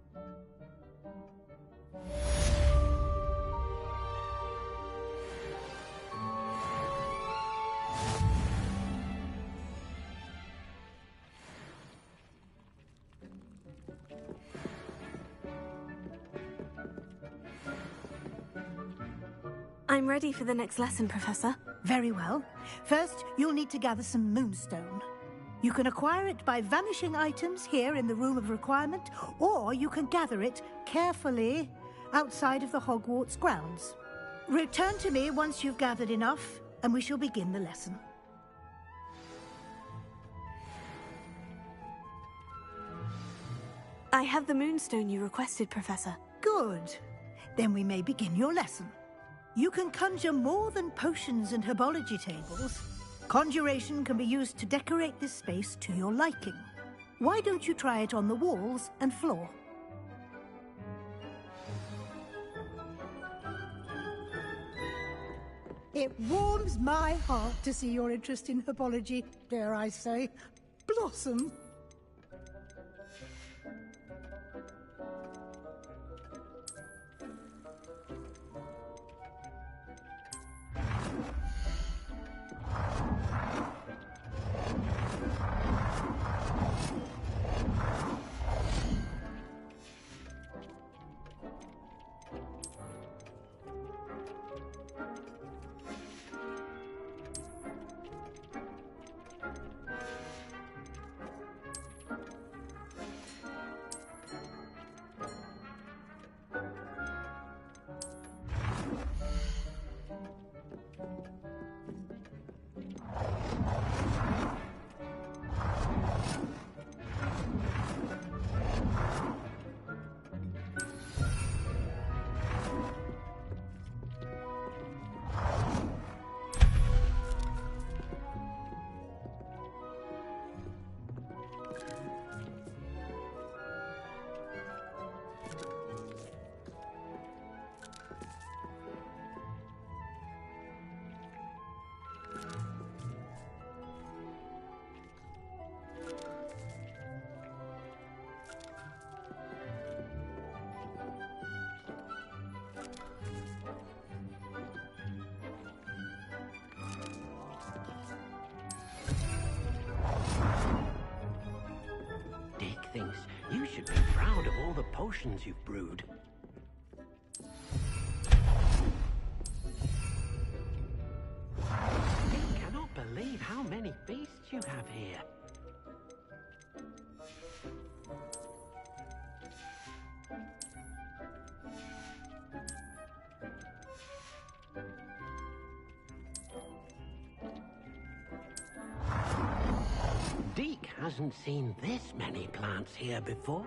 I'm ready for the next lesson, Professor. Very well. First, you'll need to gather some moonstone. You can acquire it by vanishing items here in the Room of Requirement, or you can gather it carefully outside of the Hogwarts grounds. Return to me once you've gathered enough, and we shall begin the lesson. I have the moonstone you requested, Professor. Good. Then we may begin your lesson. You can conjure more than potions and herbology tables. Conjuration can be used to decorate this space to your liking. Why don't you try it on the walls and floor? It warms my heart to see your interest in herbology, dare I say, blossom. Thinks you should be proud of all the potions you've brewed. I cannot believe how many beasts you have here. Deke hasn't seen this many plants here before.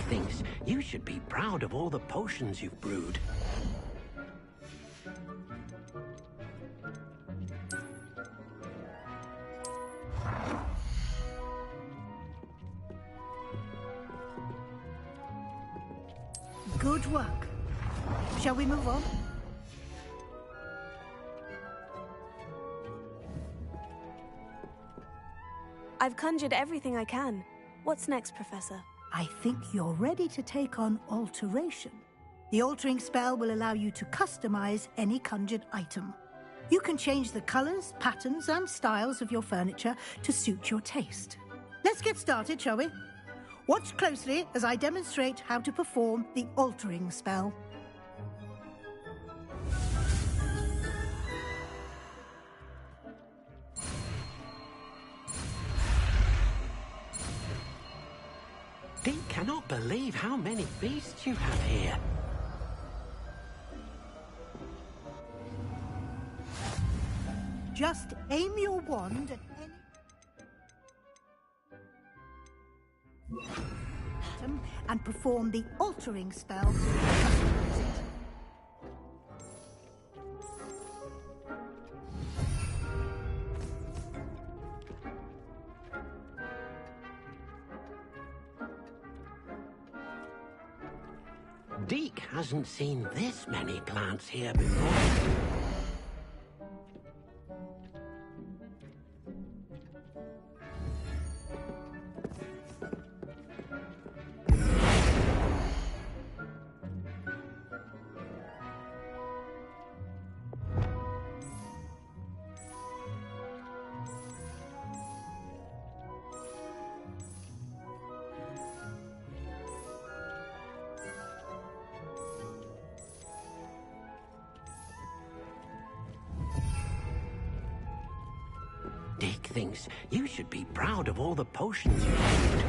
Thinks you should be proud of all the potions you've brewed. Good work. Shall we move on? I've conjured everything I can. What's next, Professor? I think you're ready to take on alteration. The altering spell will allow you to customize any conjured item. You can change the colors, patterns, and styles of your furniture to suit your taste. Let's get started, shall we? Watch closely as I demonstrate how to perform the altering spell. Deek cannot believe how many beasts you have here. Just aim your wand at any item and perform the altering spell to customize it. Deek hasn't seen this many plants here before. Deek thinks you should be proud of all the potions you made.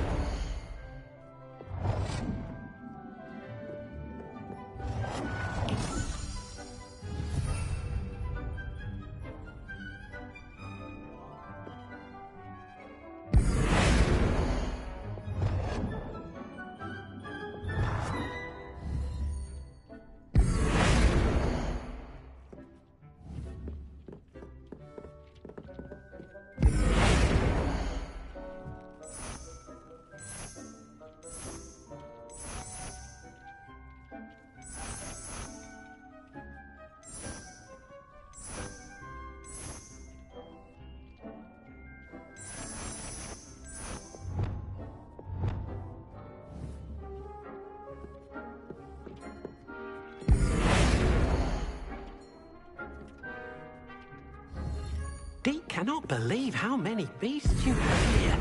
Deek cannot believe how many beasts you have here.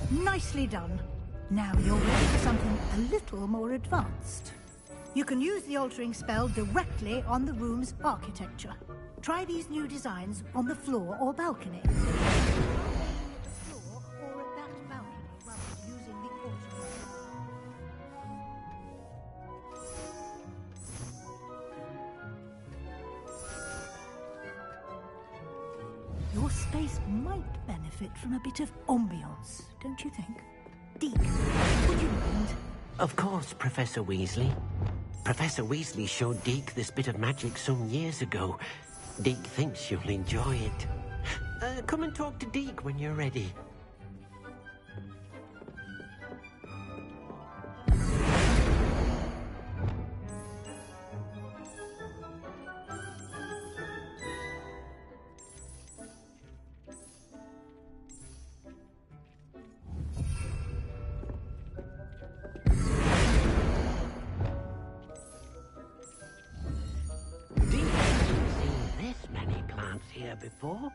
Nicely done. Now you're ready for something a little more advanced. You can use the altering spell directly on the room's architecture. Try these new designs on the floor or balcony. Your space might benefit from a bit of ambiance, don't you think? Deek, would you mind? Of course, Professor Weasley. Professor Weasley showed Deek this bit of magic some years ago. Deek thinks you'll enjoy it. Come and talk to Deek when you're ready. Here before?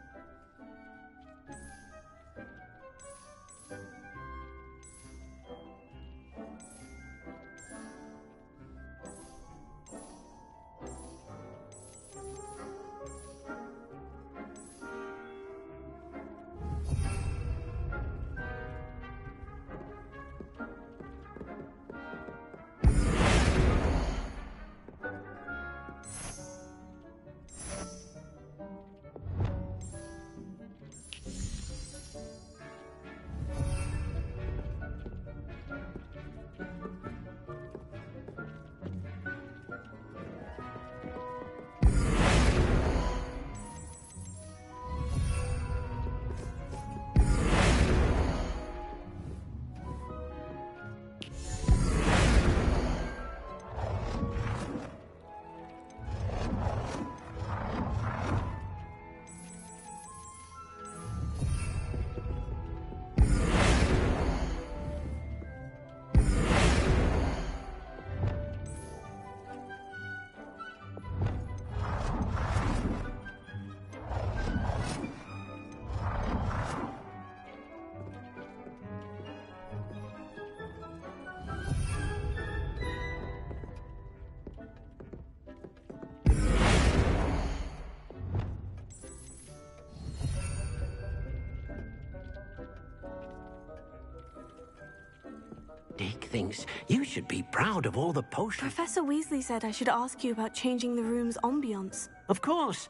Dick thinks you should be proud of all the potions. Professor Weasley said I should ask you about changing the room's ambience. Of course.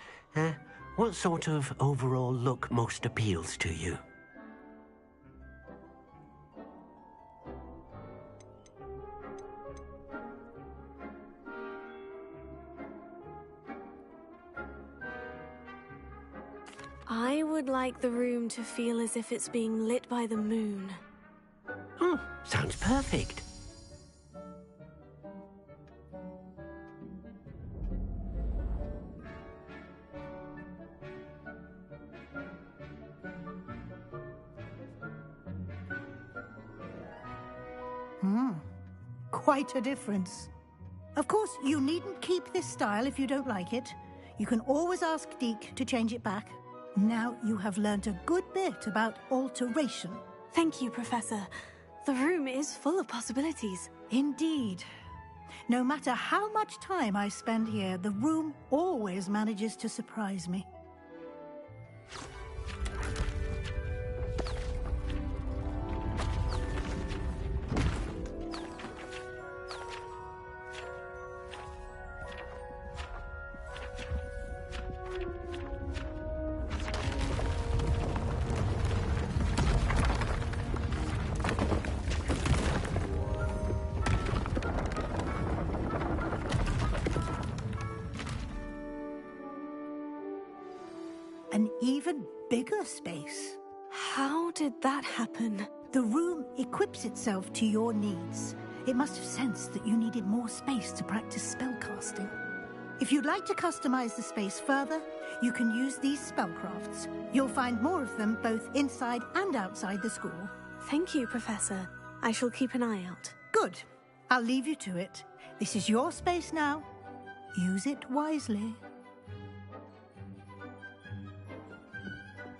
What sort of overall look most appeals to you? I would like the room to feel as if it's being lit by the moon. Oh, sounds perfect. Quite a difference. Of course, you needn't keep this style if you don't like it. You can always ask Deke to change it back. Now you have learnt a good bit about alteration. Thank you, Professor. The room is full of possibilities. Indeed. No matter how much time I spend here, the room always manages to surprise me. An even bigger space. How did that happen? The room equips itself to your needs. It must have sensed that you needed more space to practice spellcasting. If you'd like to customize the space further, you can use these spellcrafts. You'll find more of them both inside and outside the school. Thank you, Professor. I shall keep an eye out. Good. I'll leave you to it. This is your space now. Use it wisely.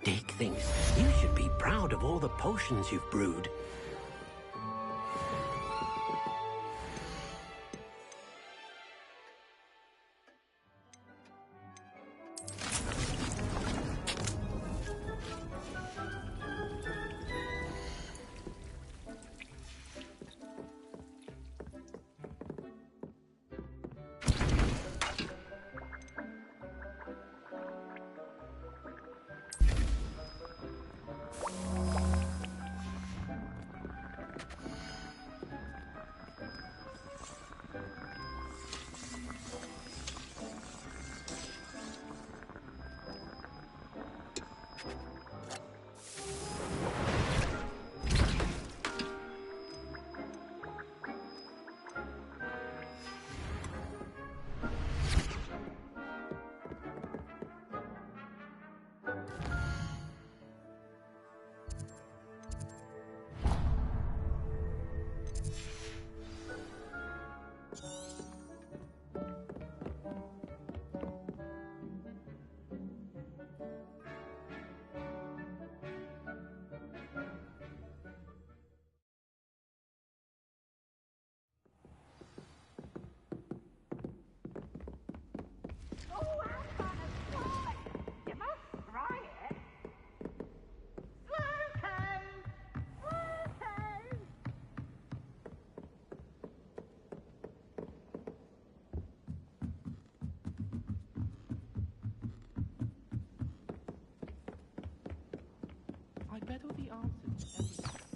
Dick thinks you should be proud of all the potions you've brewed.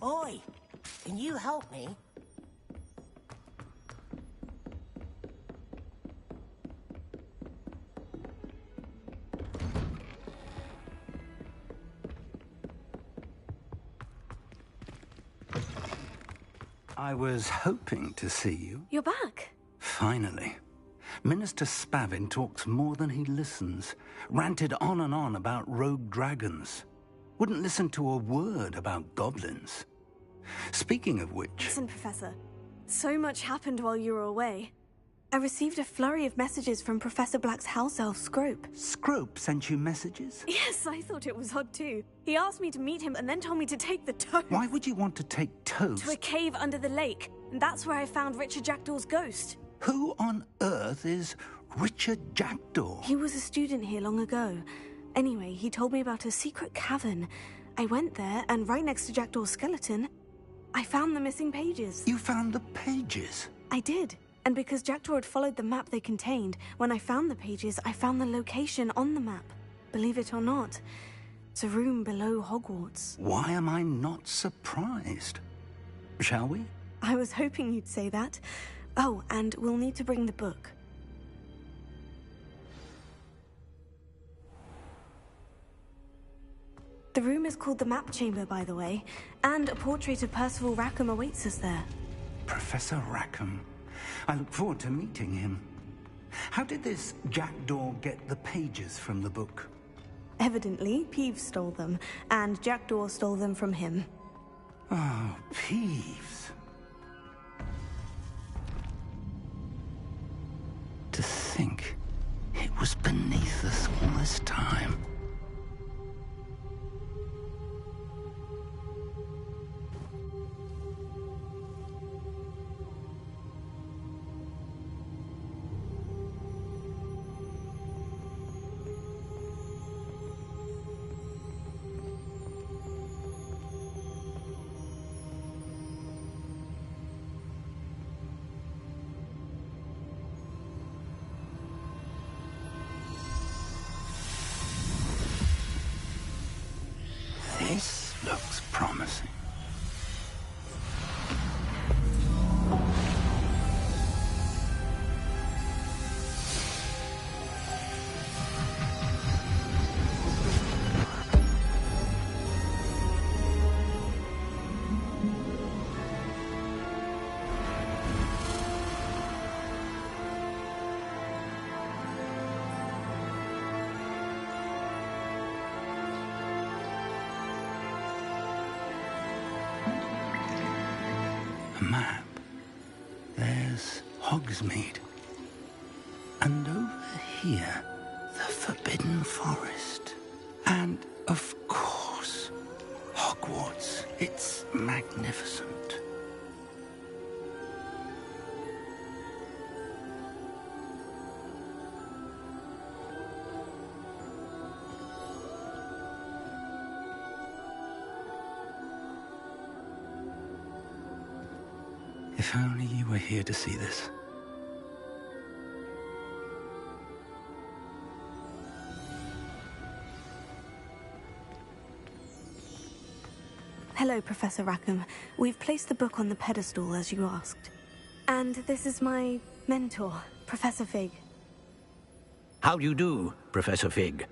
Oi, can you help me? I was hoping to see you. You're back. Finally. Minister Spavin talks more than he listens. Ranted on and on about rogue dragons. Wouldn't listen to a word about goblins. Speaking of which... Listen, Professor. So much happened while you were away. I received a flurry of messages from Professor Black's house elf, Scrope. Scrope sent you messages? Yes, I thought it was odd too. He asked me to meet him and then told me to take the toast. Why would you want to take toast? To a cave under the lake. And that's where I found Richard Jackdaw's ghost. Who on earth is Richard Jackdaw? He was a student here long ago. Anyway, he told me about a secret cavern. I went there, and right next to Jackdaw's skeleton, I found the missing pages. You found the pages? I did. And because Jackdaw had followed the map they contained, when I found the pages, I found the location on the map. Believe it or not, it's a room below Hogwarts. Why am I not surprised? Shall we? I was hoping you'd say that. Oh, and we'll need to bring the book. The room is called the Map Chamber, by the way, and a portrait of Percival Rackham awaits us there. Professor Rackham. I look forward to meeting him. How did this Jackdaw get the pages from the book? Evidently, Peeves stole them, and Jackdaw stole them from him. Oh, Peeves. To think it was beneath us all this time. This looks promising. A map. There's Hogsmeade. And over here, the Forbidden Forest. And, of course, Hogwarts. It's magnificent. If only you were here to see this. Hello, Professor Rackham. We've placed the book on the pedestal, as you asked. And this is my mentor, Professor Fig. How do you do, Professor Fig?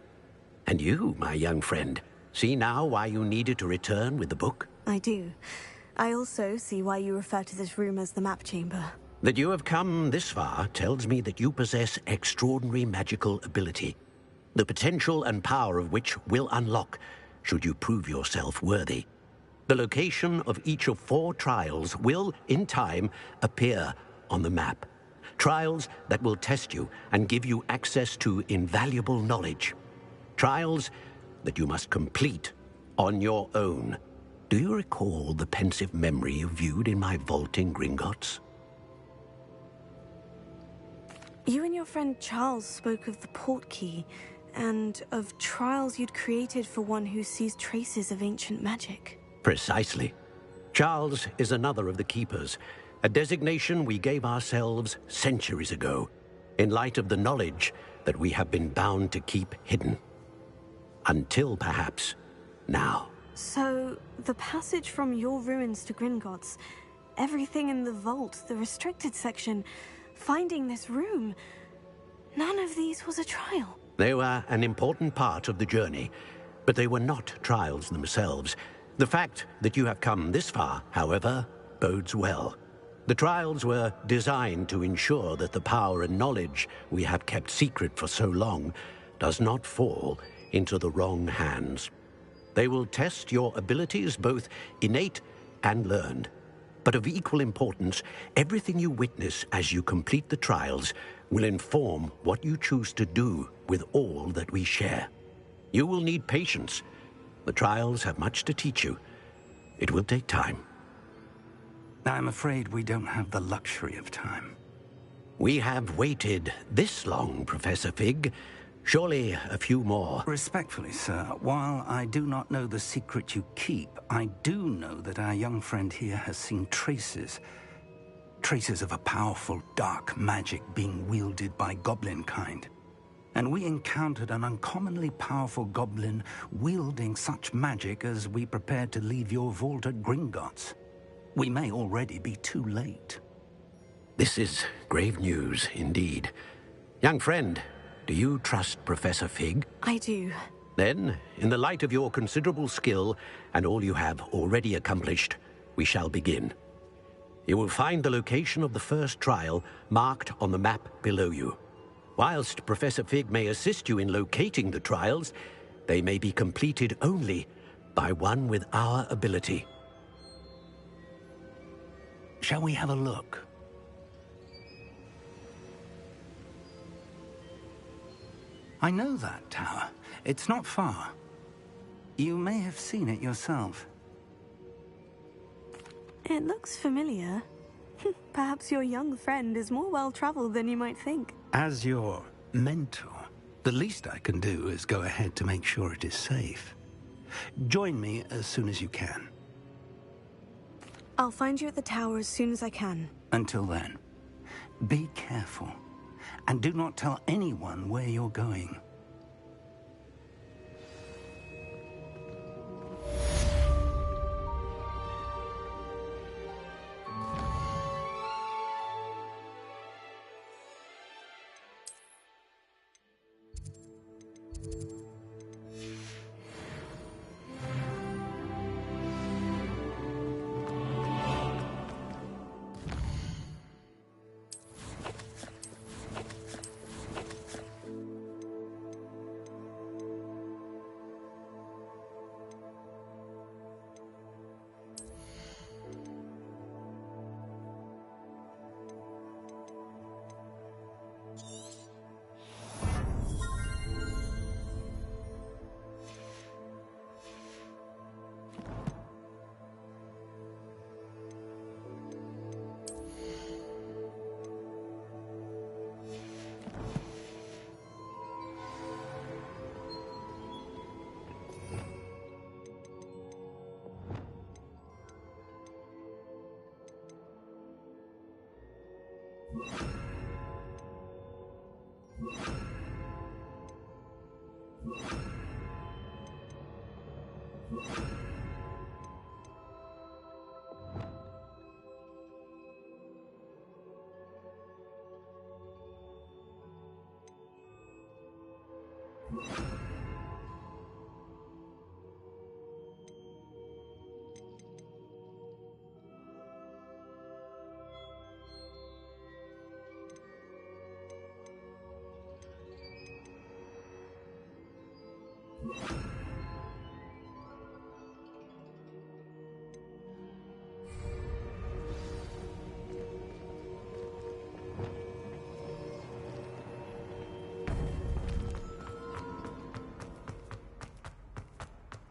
And you, my young friend, see now why you needed to return with the book? I do. I also see why you refer to this room as the Map Chamber. That you have come this far tells me that you possess extraordinary magical ability, the potential and power of which will unlock should you prove yourself worthy. The location of each of 4 trials will, in time, appear on the map. Trials that will test you and give you access to invaluable knowledge. Trials that you must complete on your own. Do you recall the pensive memory you viewed in my vault in Gringotts? You and your friend Charles spoke of the portkey, and of trials you'd created for one who sees traces of ancient magic. Precisely. Charles is another of the Keepers, a designation we gave ourselves centuries ago, in light of the knowledge that we have been bound to keep hidden. Until, perhaps, now. So, the passage from your ruins to Gringotts, everything in the vault, the restricted section, finding this room, none of these was a trial. They were an important part of the journey, but they were not trials themselves. The fact that you have come this far, however, bodes well. The trials were designed to ensure that the power and knowledge we have kept secret for so long does not fall into the wrong hands. They will test your abilities, both innate and learned. But of equal importance, everything you witness as you complete the trials will inform what you choose to do with all that we share. You will need patience. The trials have much to teach you. It will take time. I'm afraid we don't have the luxury of time. We have waited this long, Professor Fig. Surely a few more. Respectfully, sir, while I do not know the secret you keep, I do know that our young friend here has seen traces of a powerful dark magic being wielded by goblin kind. And we encountered an uncommonly powerful goblin wielding such magic as we prepared to leave your vault at Gringotts. We may already be too late. This is grave news indeed. Young friend, do you trust Professor Fig? I do. Then, in the light of your considerable skill and all you have already accomplished, we shall begin. You will find the location of the first trial marked on the map below you. Whilst Professor Fig may assist you in locating the trials, they may be completed only by one with our ability. Shall we have a look? I know that tower. It's not far. You may have seen it yourself. It looks familiar. Perhaps your young friend is more well-traveled than you might think. As your mentor, the least I can do is go ahead to make sure it is safe. Join me as soon as you can. I'll find you at the tower as soon as I can. Until then, be careful. And do not tell anyone where you're going.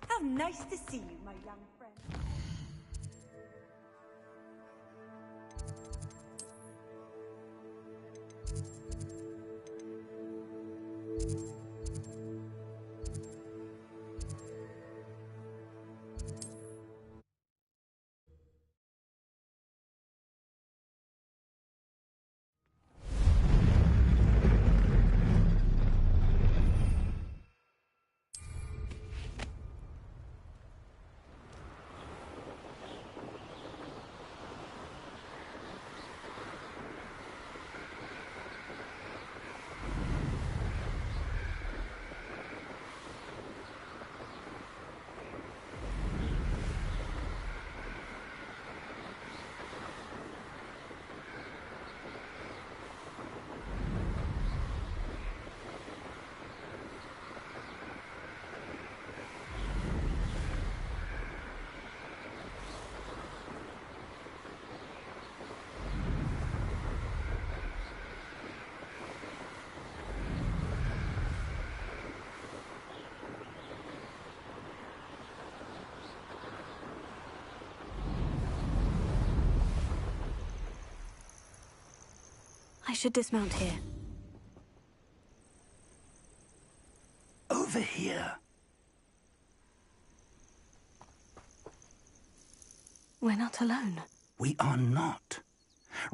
How nice to see you, my young friend. I should dismount here. over here. We're not alone. We are not.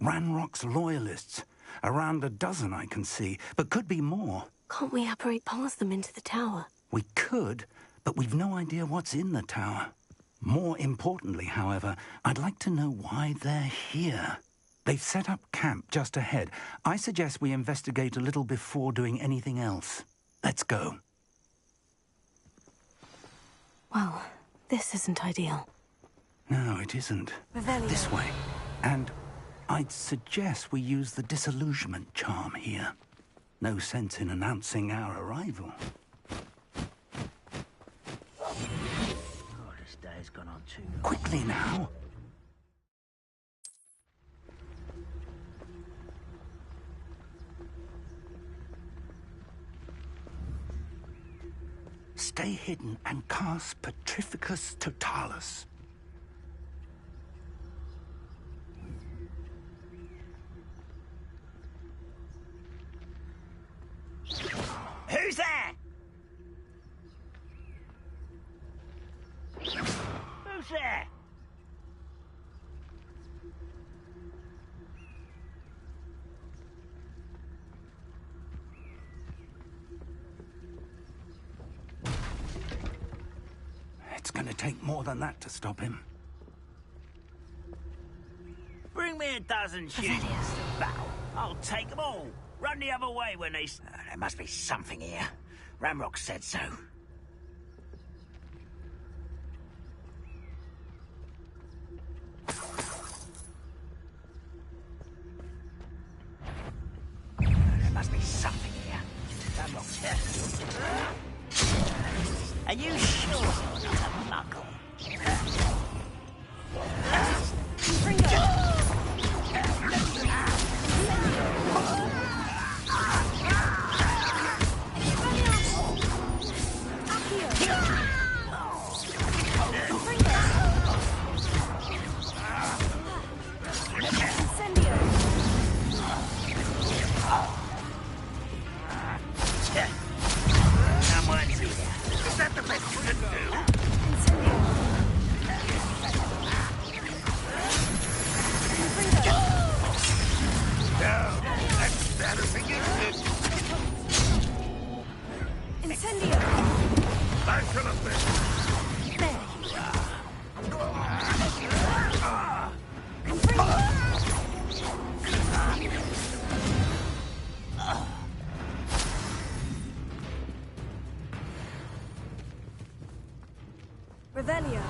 Ranrock's loyalists. Around a dozen I can see, but could be more. Can't we apparate past them into the tower? We could, but we've no idea what's in the tower. More importantly, however, I'd like to know why they're here. They've set up camp just ahead. I suggest we investigate a little before doing anything else. Let's go. Well, this isn't ideal. No, it isn't. Revelio. This way. And I'd suggest we use the disillusionment charm here. No sense in announcing our arrival. Oh, this day's gone on too long. Quickly now. Stay hidden and cast Petrificus Totalis. Who's there? Who's there? It's going to take more than that to stop him. Bring me a dozen shooters to battle. I'll take them all. Run the other way when they... there must be something here. Ramrock said so. There must be something here. Ramrock said... Are you sure you're not a muggle? Revelio.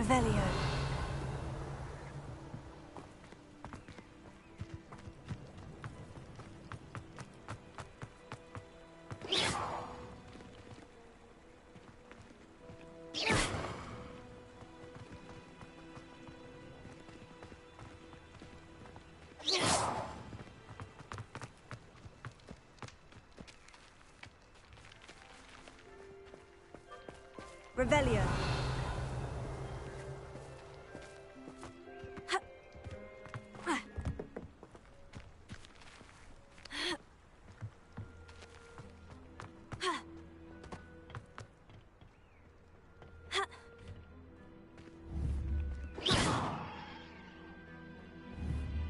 Revelio. Revelio.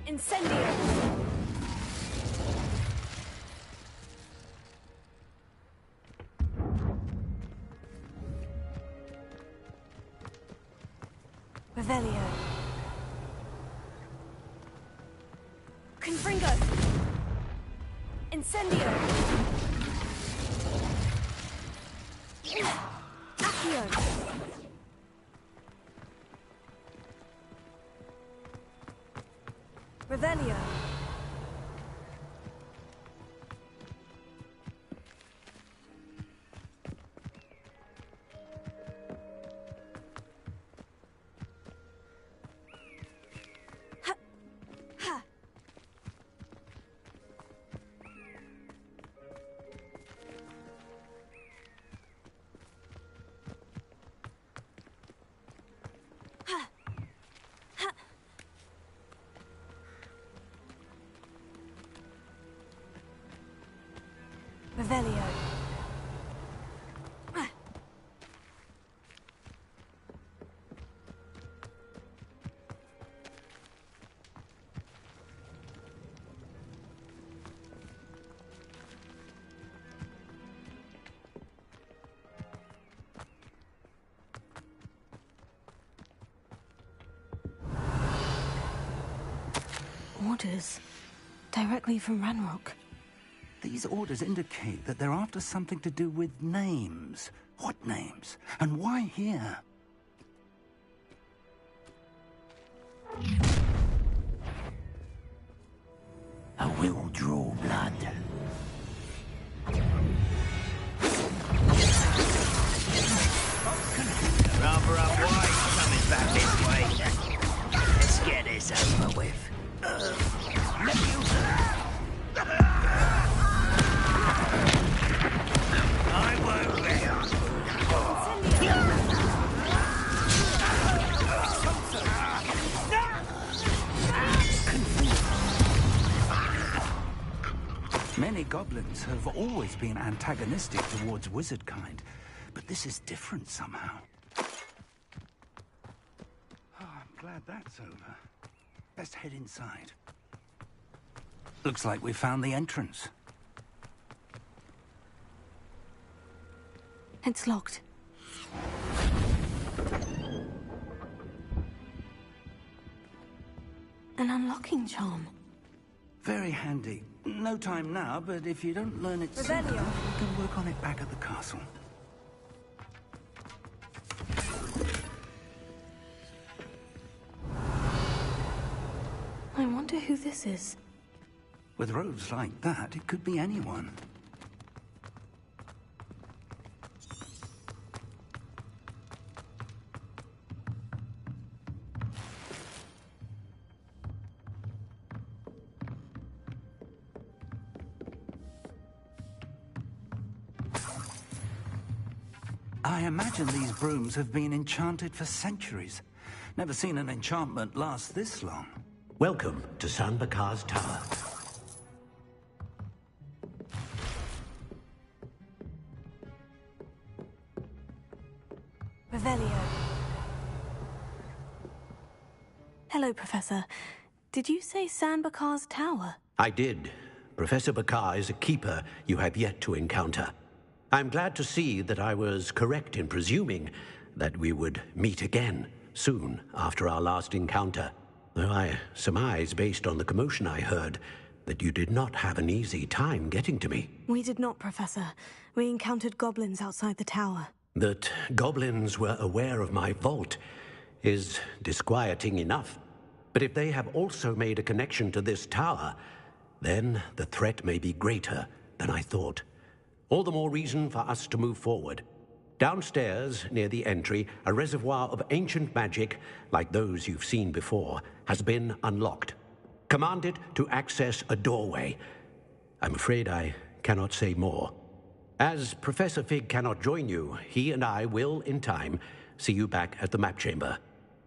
Incendio! Revelio. Confringo. Incendio. Accio. Revelio. Revelio. Orders. Directly from Ranrock. These orders indicate that they're after something to do with names. What names? And why here? I will draw blood. Rather up wide, coming back this way. Let's get this over with. Let you... I won't let Many goblins have always been antagonistic towards wizard kind, but this is different somehow. Oh, I'm glad that's over. Let's head inside. Looks like we found the entrance. It's locked. An unlocking charm. Very handy. No time now, but if you don't learn it soon, we can work on it back at the castle. I wonder who this is. With robes like that, it could be anyone. I imagine these brooms have been enchanted for centuries. Never seen an enchantment last this long. Welcome to San Bakar's Tower. Revelio. Hello, Professor. Did you say San Bakar's Tower? I did. Professor Bakar is a keeper you have yet to encounter. I'm glad to see that I was correct in presuming that we would meet again soon after our last encounter. Though I surmise, based on the commotion I heard, that you did not have an easy time getting to me. We did not, Professor. We encountered goblins outside the tower. That goblins were aware of my vault is disquieting enough. But if they have also made a connection to this tower, then the threat may be greater than I thought. All the more reason for us to move forward. Downstairs, near the entry, a reservoir of ancient magic, like those you've seen before, has been unlocked. Command it to access a doorway. I'm afraid I cannot say more. As Professor Fig cannot join you, he and I will, in time, see you back at the map chamber.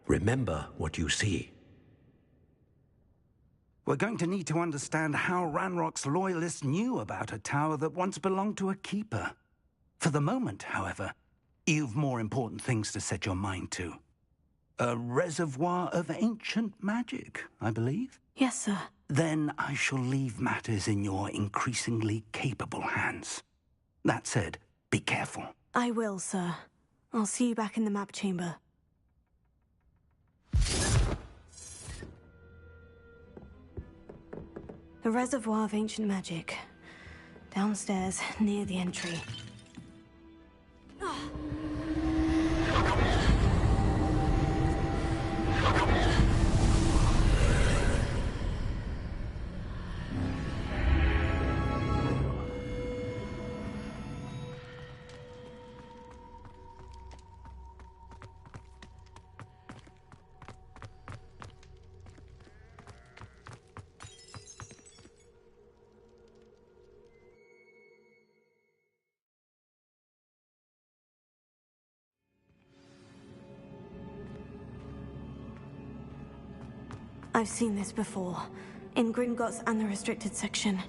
Remember what you see. We're going to need to understand how Ranrock's loyalists knew about a tower that once belonged to a keeper. For the moment, however, you've more important things to set your mind to. A reservoir of ancient magic, I believe? Yes, sir. Then I shall leave matters in your increasingly capable hands. That said, be careful. I will, sir. I'll see you back in the map chamber. The reservoir of ancient magic. Downstairs, near the entry. I've seen this before, in Gringotts and the restricted section.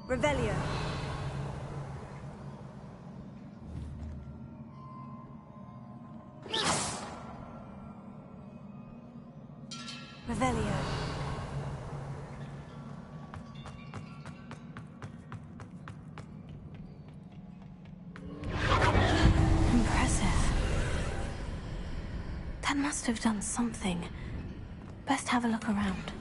Revelio. Revelio. Impressive. That must have done something. Best have a look around.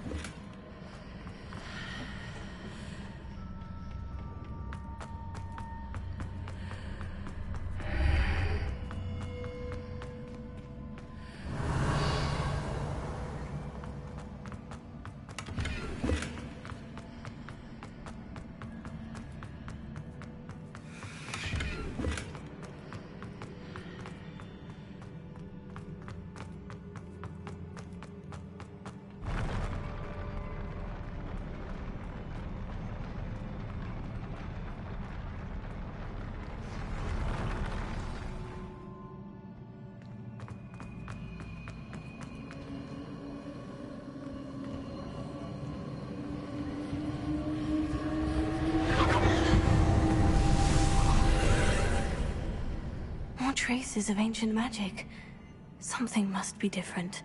More traces of ancient magic. Something must be different.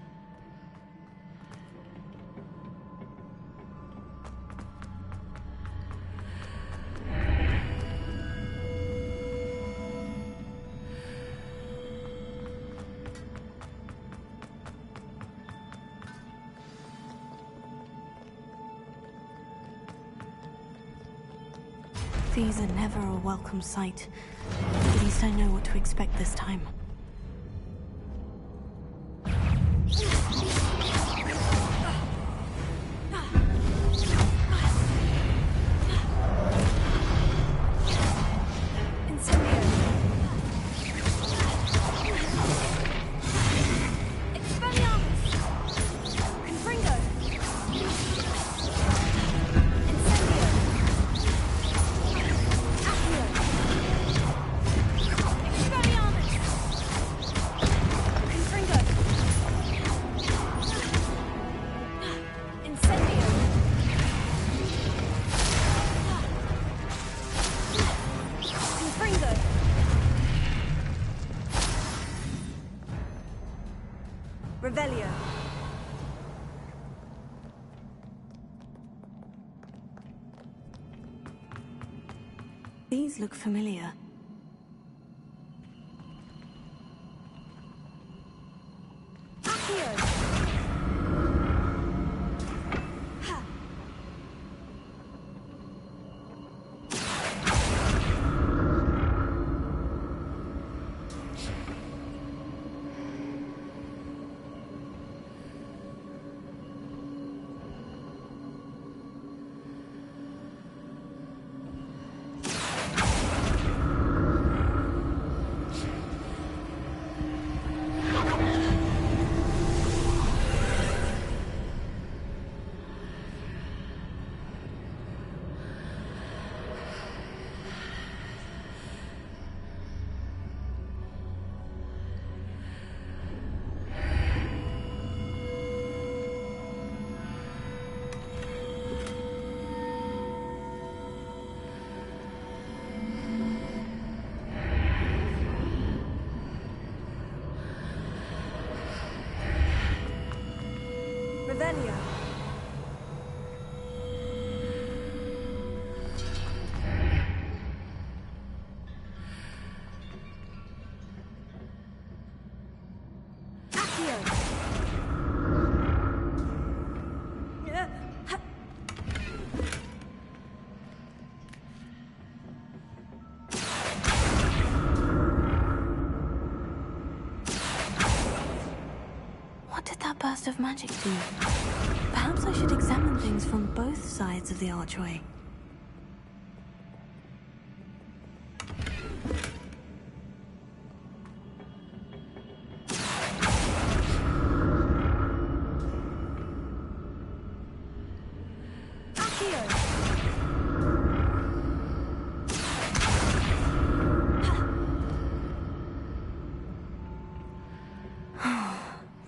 These are never a welcome sight. At least I know what to expect this time. Revelio. These look familiar. Revelio. What did that burst of magic do? Perhaps I should examine things from both sides of the archway.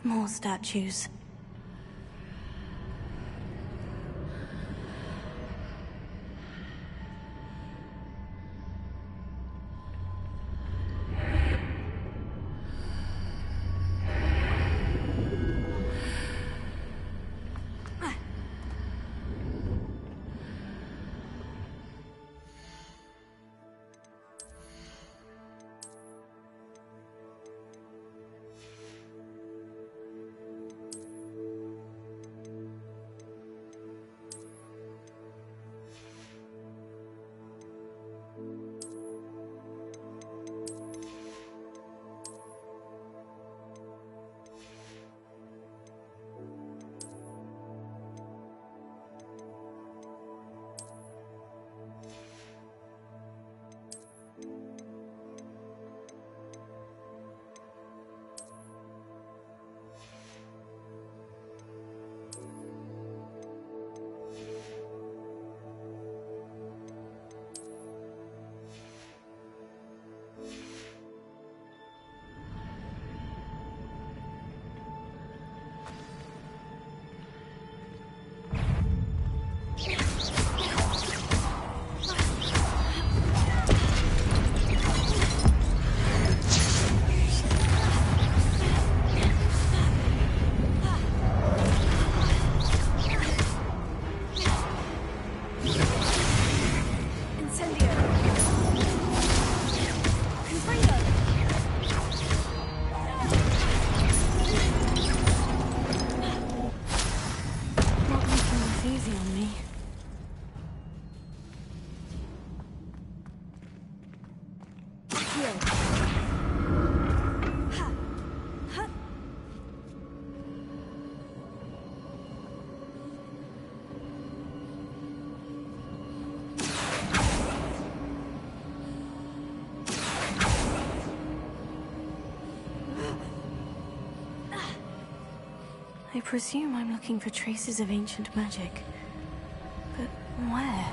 More statues. I presume I'm looking for traces of ancient magic. But where?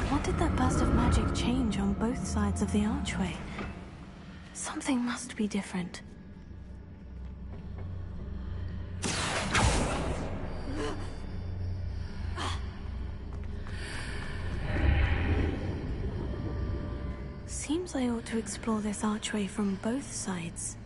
What did that burst of magic change on both sides of the archway? Something must be different. Seems I ought to explore this archway from both sides.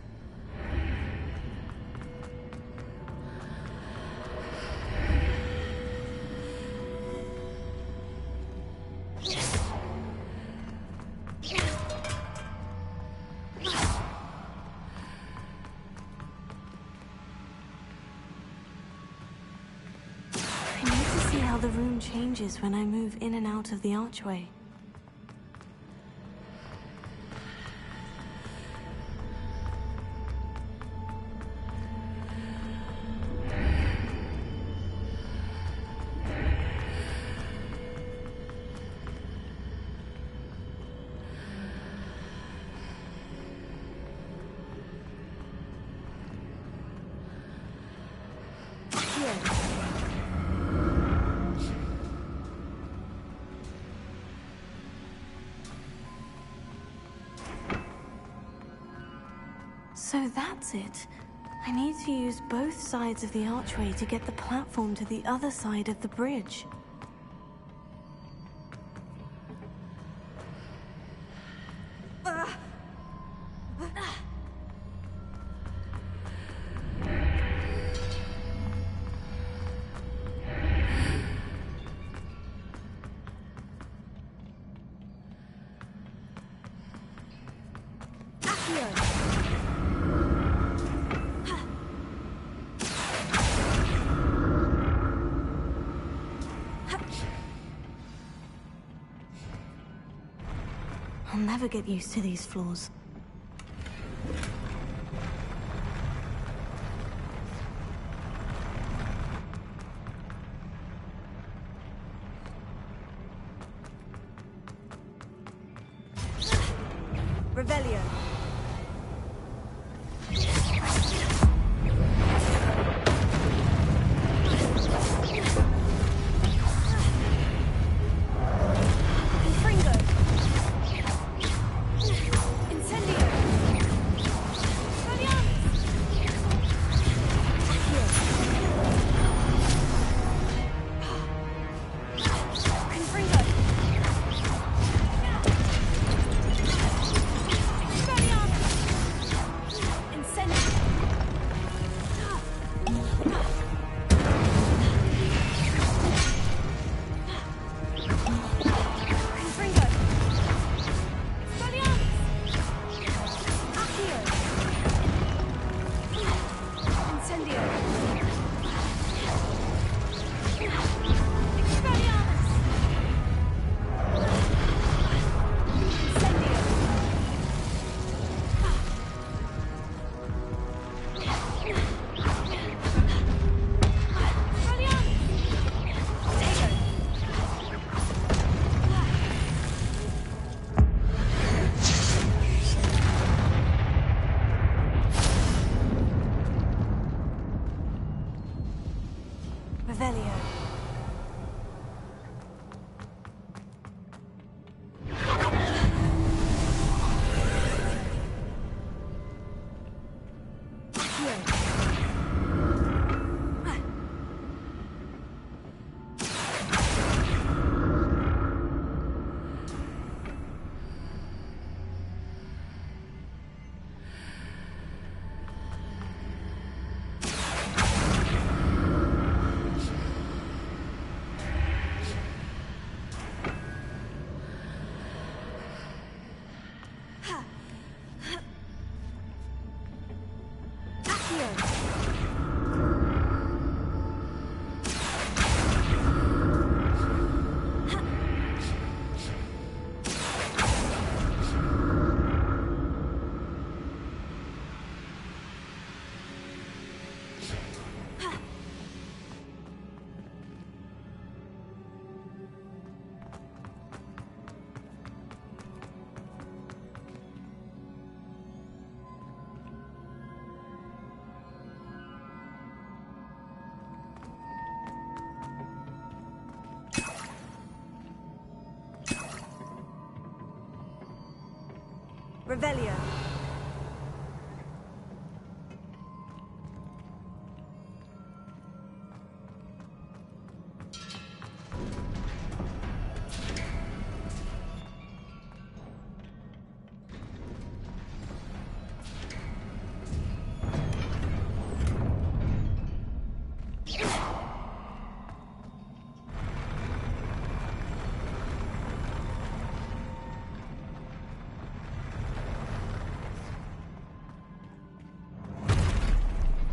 I need to see how the room changes when I move in and out of the archway. So that's it. I need to use both sides of the archway to get the platform to the other side of the bridge. I'll never get used to these floors. Revelio. Revelio.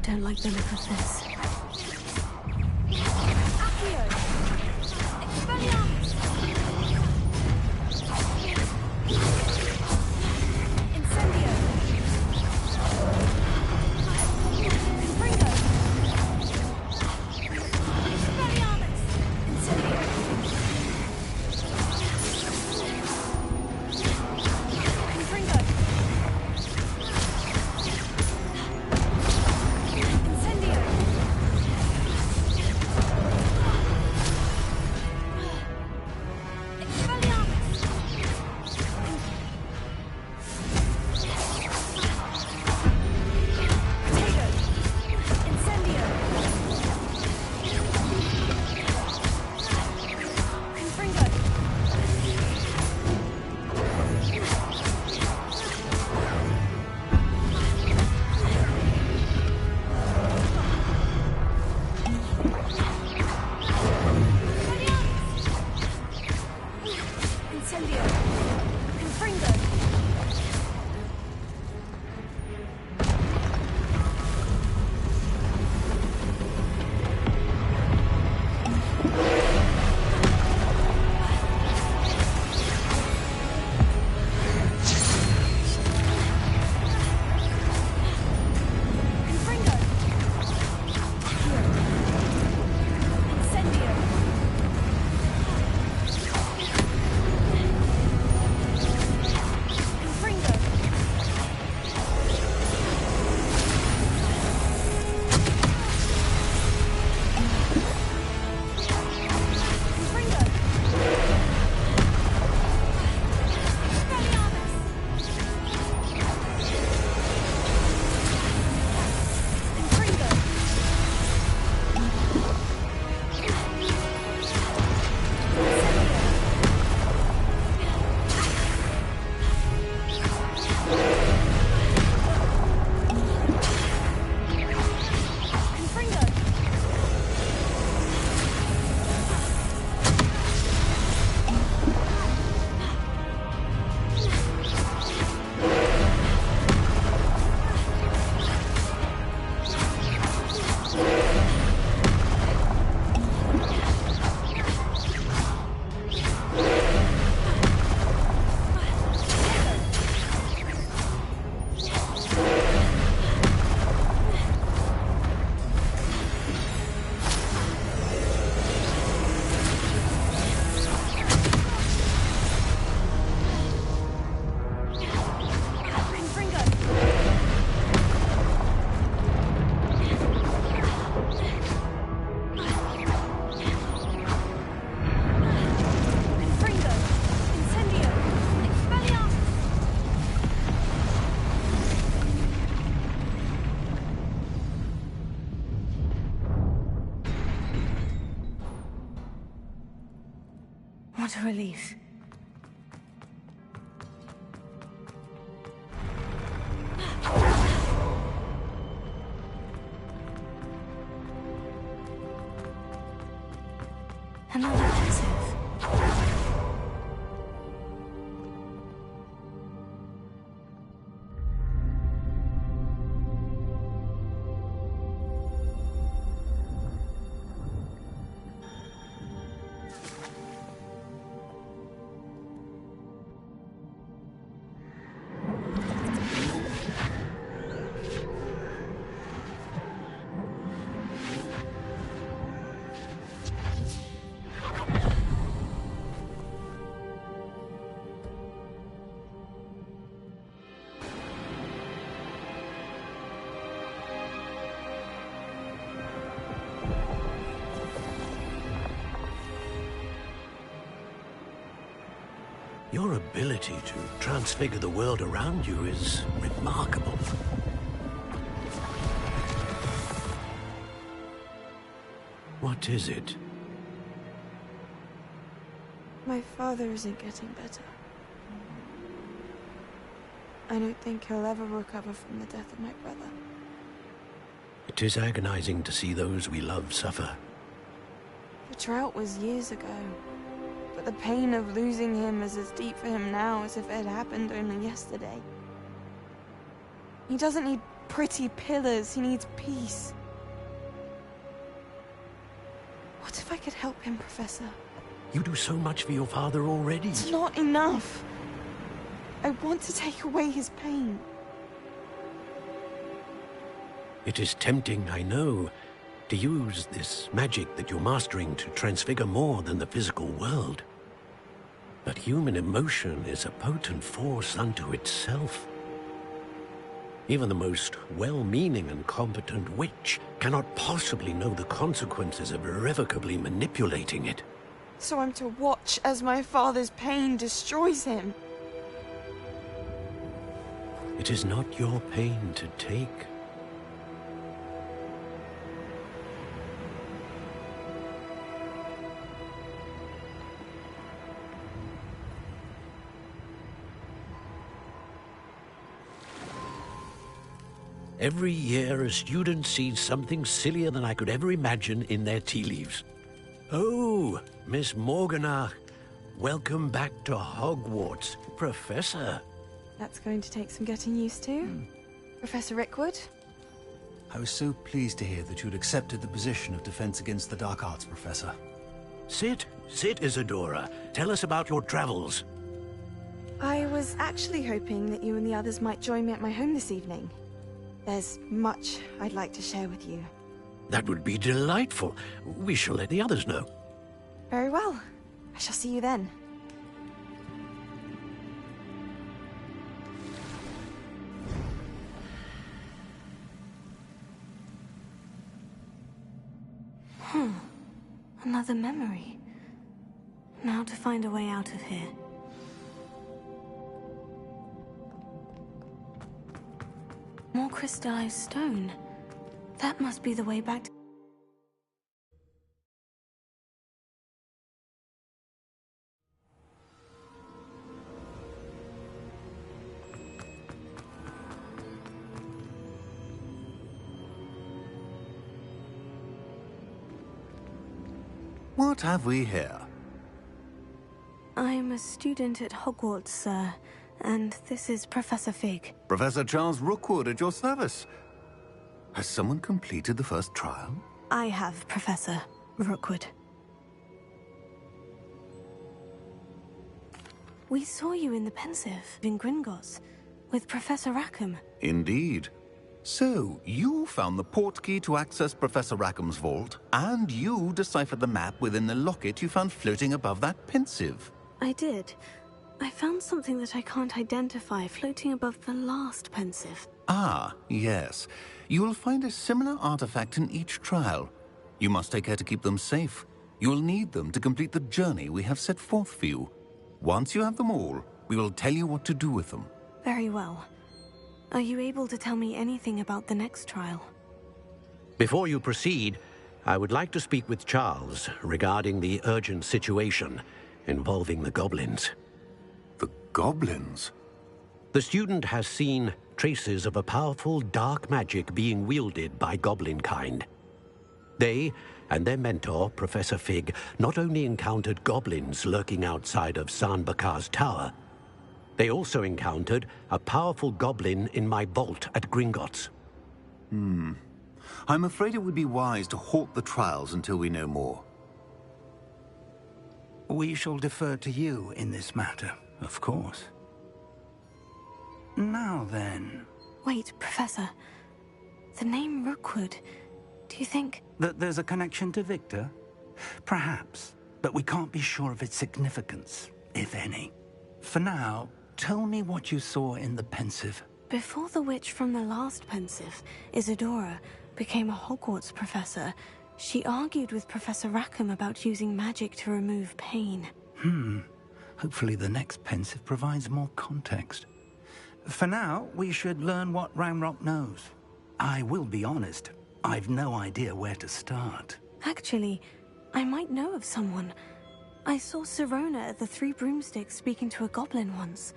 Don't like the look of this. Accio. What a relief. Another pensive. Your ability to transfigure the world around you is remarkable. What is it? My father isn't getting better. I don't think he'll ever recover from the death of my brother. It is agonizing to see those we love suffer. The drought was years ago, but the pain of losing him is as deep for him now as if it had happened only yesterday. He doesn't need pretty pillars, he needs peace. What if I could help him, Professor? You do so much for your father already. It's not enough. I want to take away his pain. It is tempting, I know, to use this magic that you're mastering to transfigure more than the physical world. But human emotion is a potent force unto itself. Even the most well-meaning and competent witch cannot possibly know the consequences of irrevocably manipulating it. So I'm to watch as my father's pain destroys him. It is not your pain to take. Every year, a student sees something sillier than I could ever imagine in their tea leaves. Oh, Miss Morganach, welcome back to Hogwarts, Professor. That's going to take some getting used to. Professor Rickwood? I was so pleased to hear that you'd accepted the position of Defense Against the Dark Arts, Professor. Sit, Isadora. Tell us about your travels. I was actually hoping that you and the others might join me at my home this evening. There's much I'd like to share with you. That would be delightful. We shall let the others know. Very well. I shall see you then. Another memory. Now to find a way out of here. More crystallized stone. That must be the way back to... What have we here? I'm a student at Hogwarts, sir. And this is Professor Fig. Professor Charles Rookwood at your service. Has someone completed the first trial? I have, Professor Rookwood. We saw you in the Pensive in Gringotts with Professor Rackham. Indeed. So, you found the portkey to access Professor Rackham's vault, and you deciphered the map within the locket you found floating above that Pensive. I did. I found something that I can't identify floating above the last Pensive. Ah, yes. You will find a similar artifact in each trial. You must take care to keep them safe. You will need them to complete the journey we have set forth for you. Once you have them all, we will tell you what to do with them. Very well. Are you able to tell me anything about the next trial? Before you proceed, I would like to speak with Charles regarding the urgent situation. involving the goblins. The goblins? The student has seen traces of a powerful dark magic being wielded by goblin kind. They and their mentor, Professor Fig, not only encountered goblins lurking outside of Sanbakar's tower, they also encountered a powerful goblin in my vault at Gringotts. I'm afraid it would be wise to halt the trials until we know more. We shall defer to you in this matter, of course. Now then... Wait, Professor. The name Rookwood. Do you think... That there's a connection to Victor? Perhaps, but we can't be sure of its significance, if any. For now, tell me what you saw in the Pensive. Before the witch from the last Pensive, Isadora, became a Hogwarts professor, she argued with Professor Rackham about using magic to remove pain. Hopefully the next Pensive provides more context. For now, we should learn what Ranrock knows. I will be honest, I've no idea where to start. Actually, I might know of someone. I saw Sirona at the Three Broomsticks speaking to a goblin once.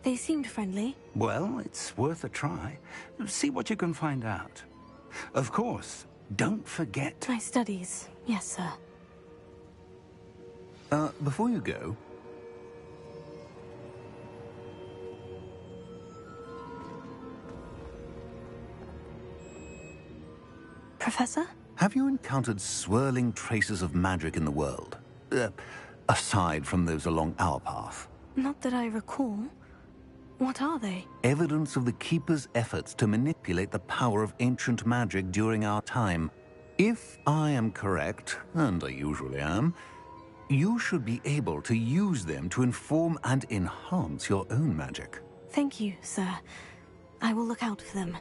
They seemed friendly. Well, it's worth a try. See what you can find out. Of course, don't forget... My studies, yes, sir. Before you go... Professor? Have you encountered swirling traces of magic in the world? Aside from those along our path? Not that I recall. What are they? Evidence of the Keeper's efforts to manipulate the power of ancient magic during our time. If I am correct, and I usually am, you should be able to use them to inform and enhance your own magic. Thank you, sir. I will look out for them.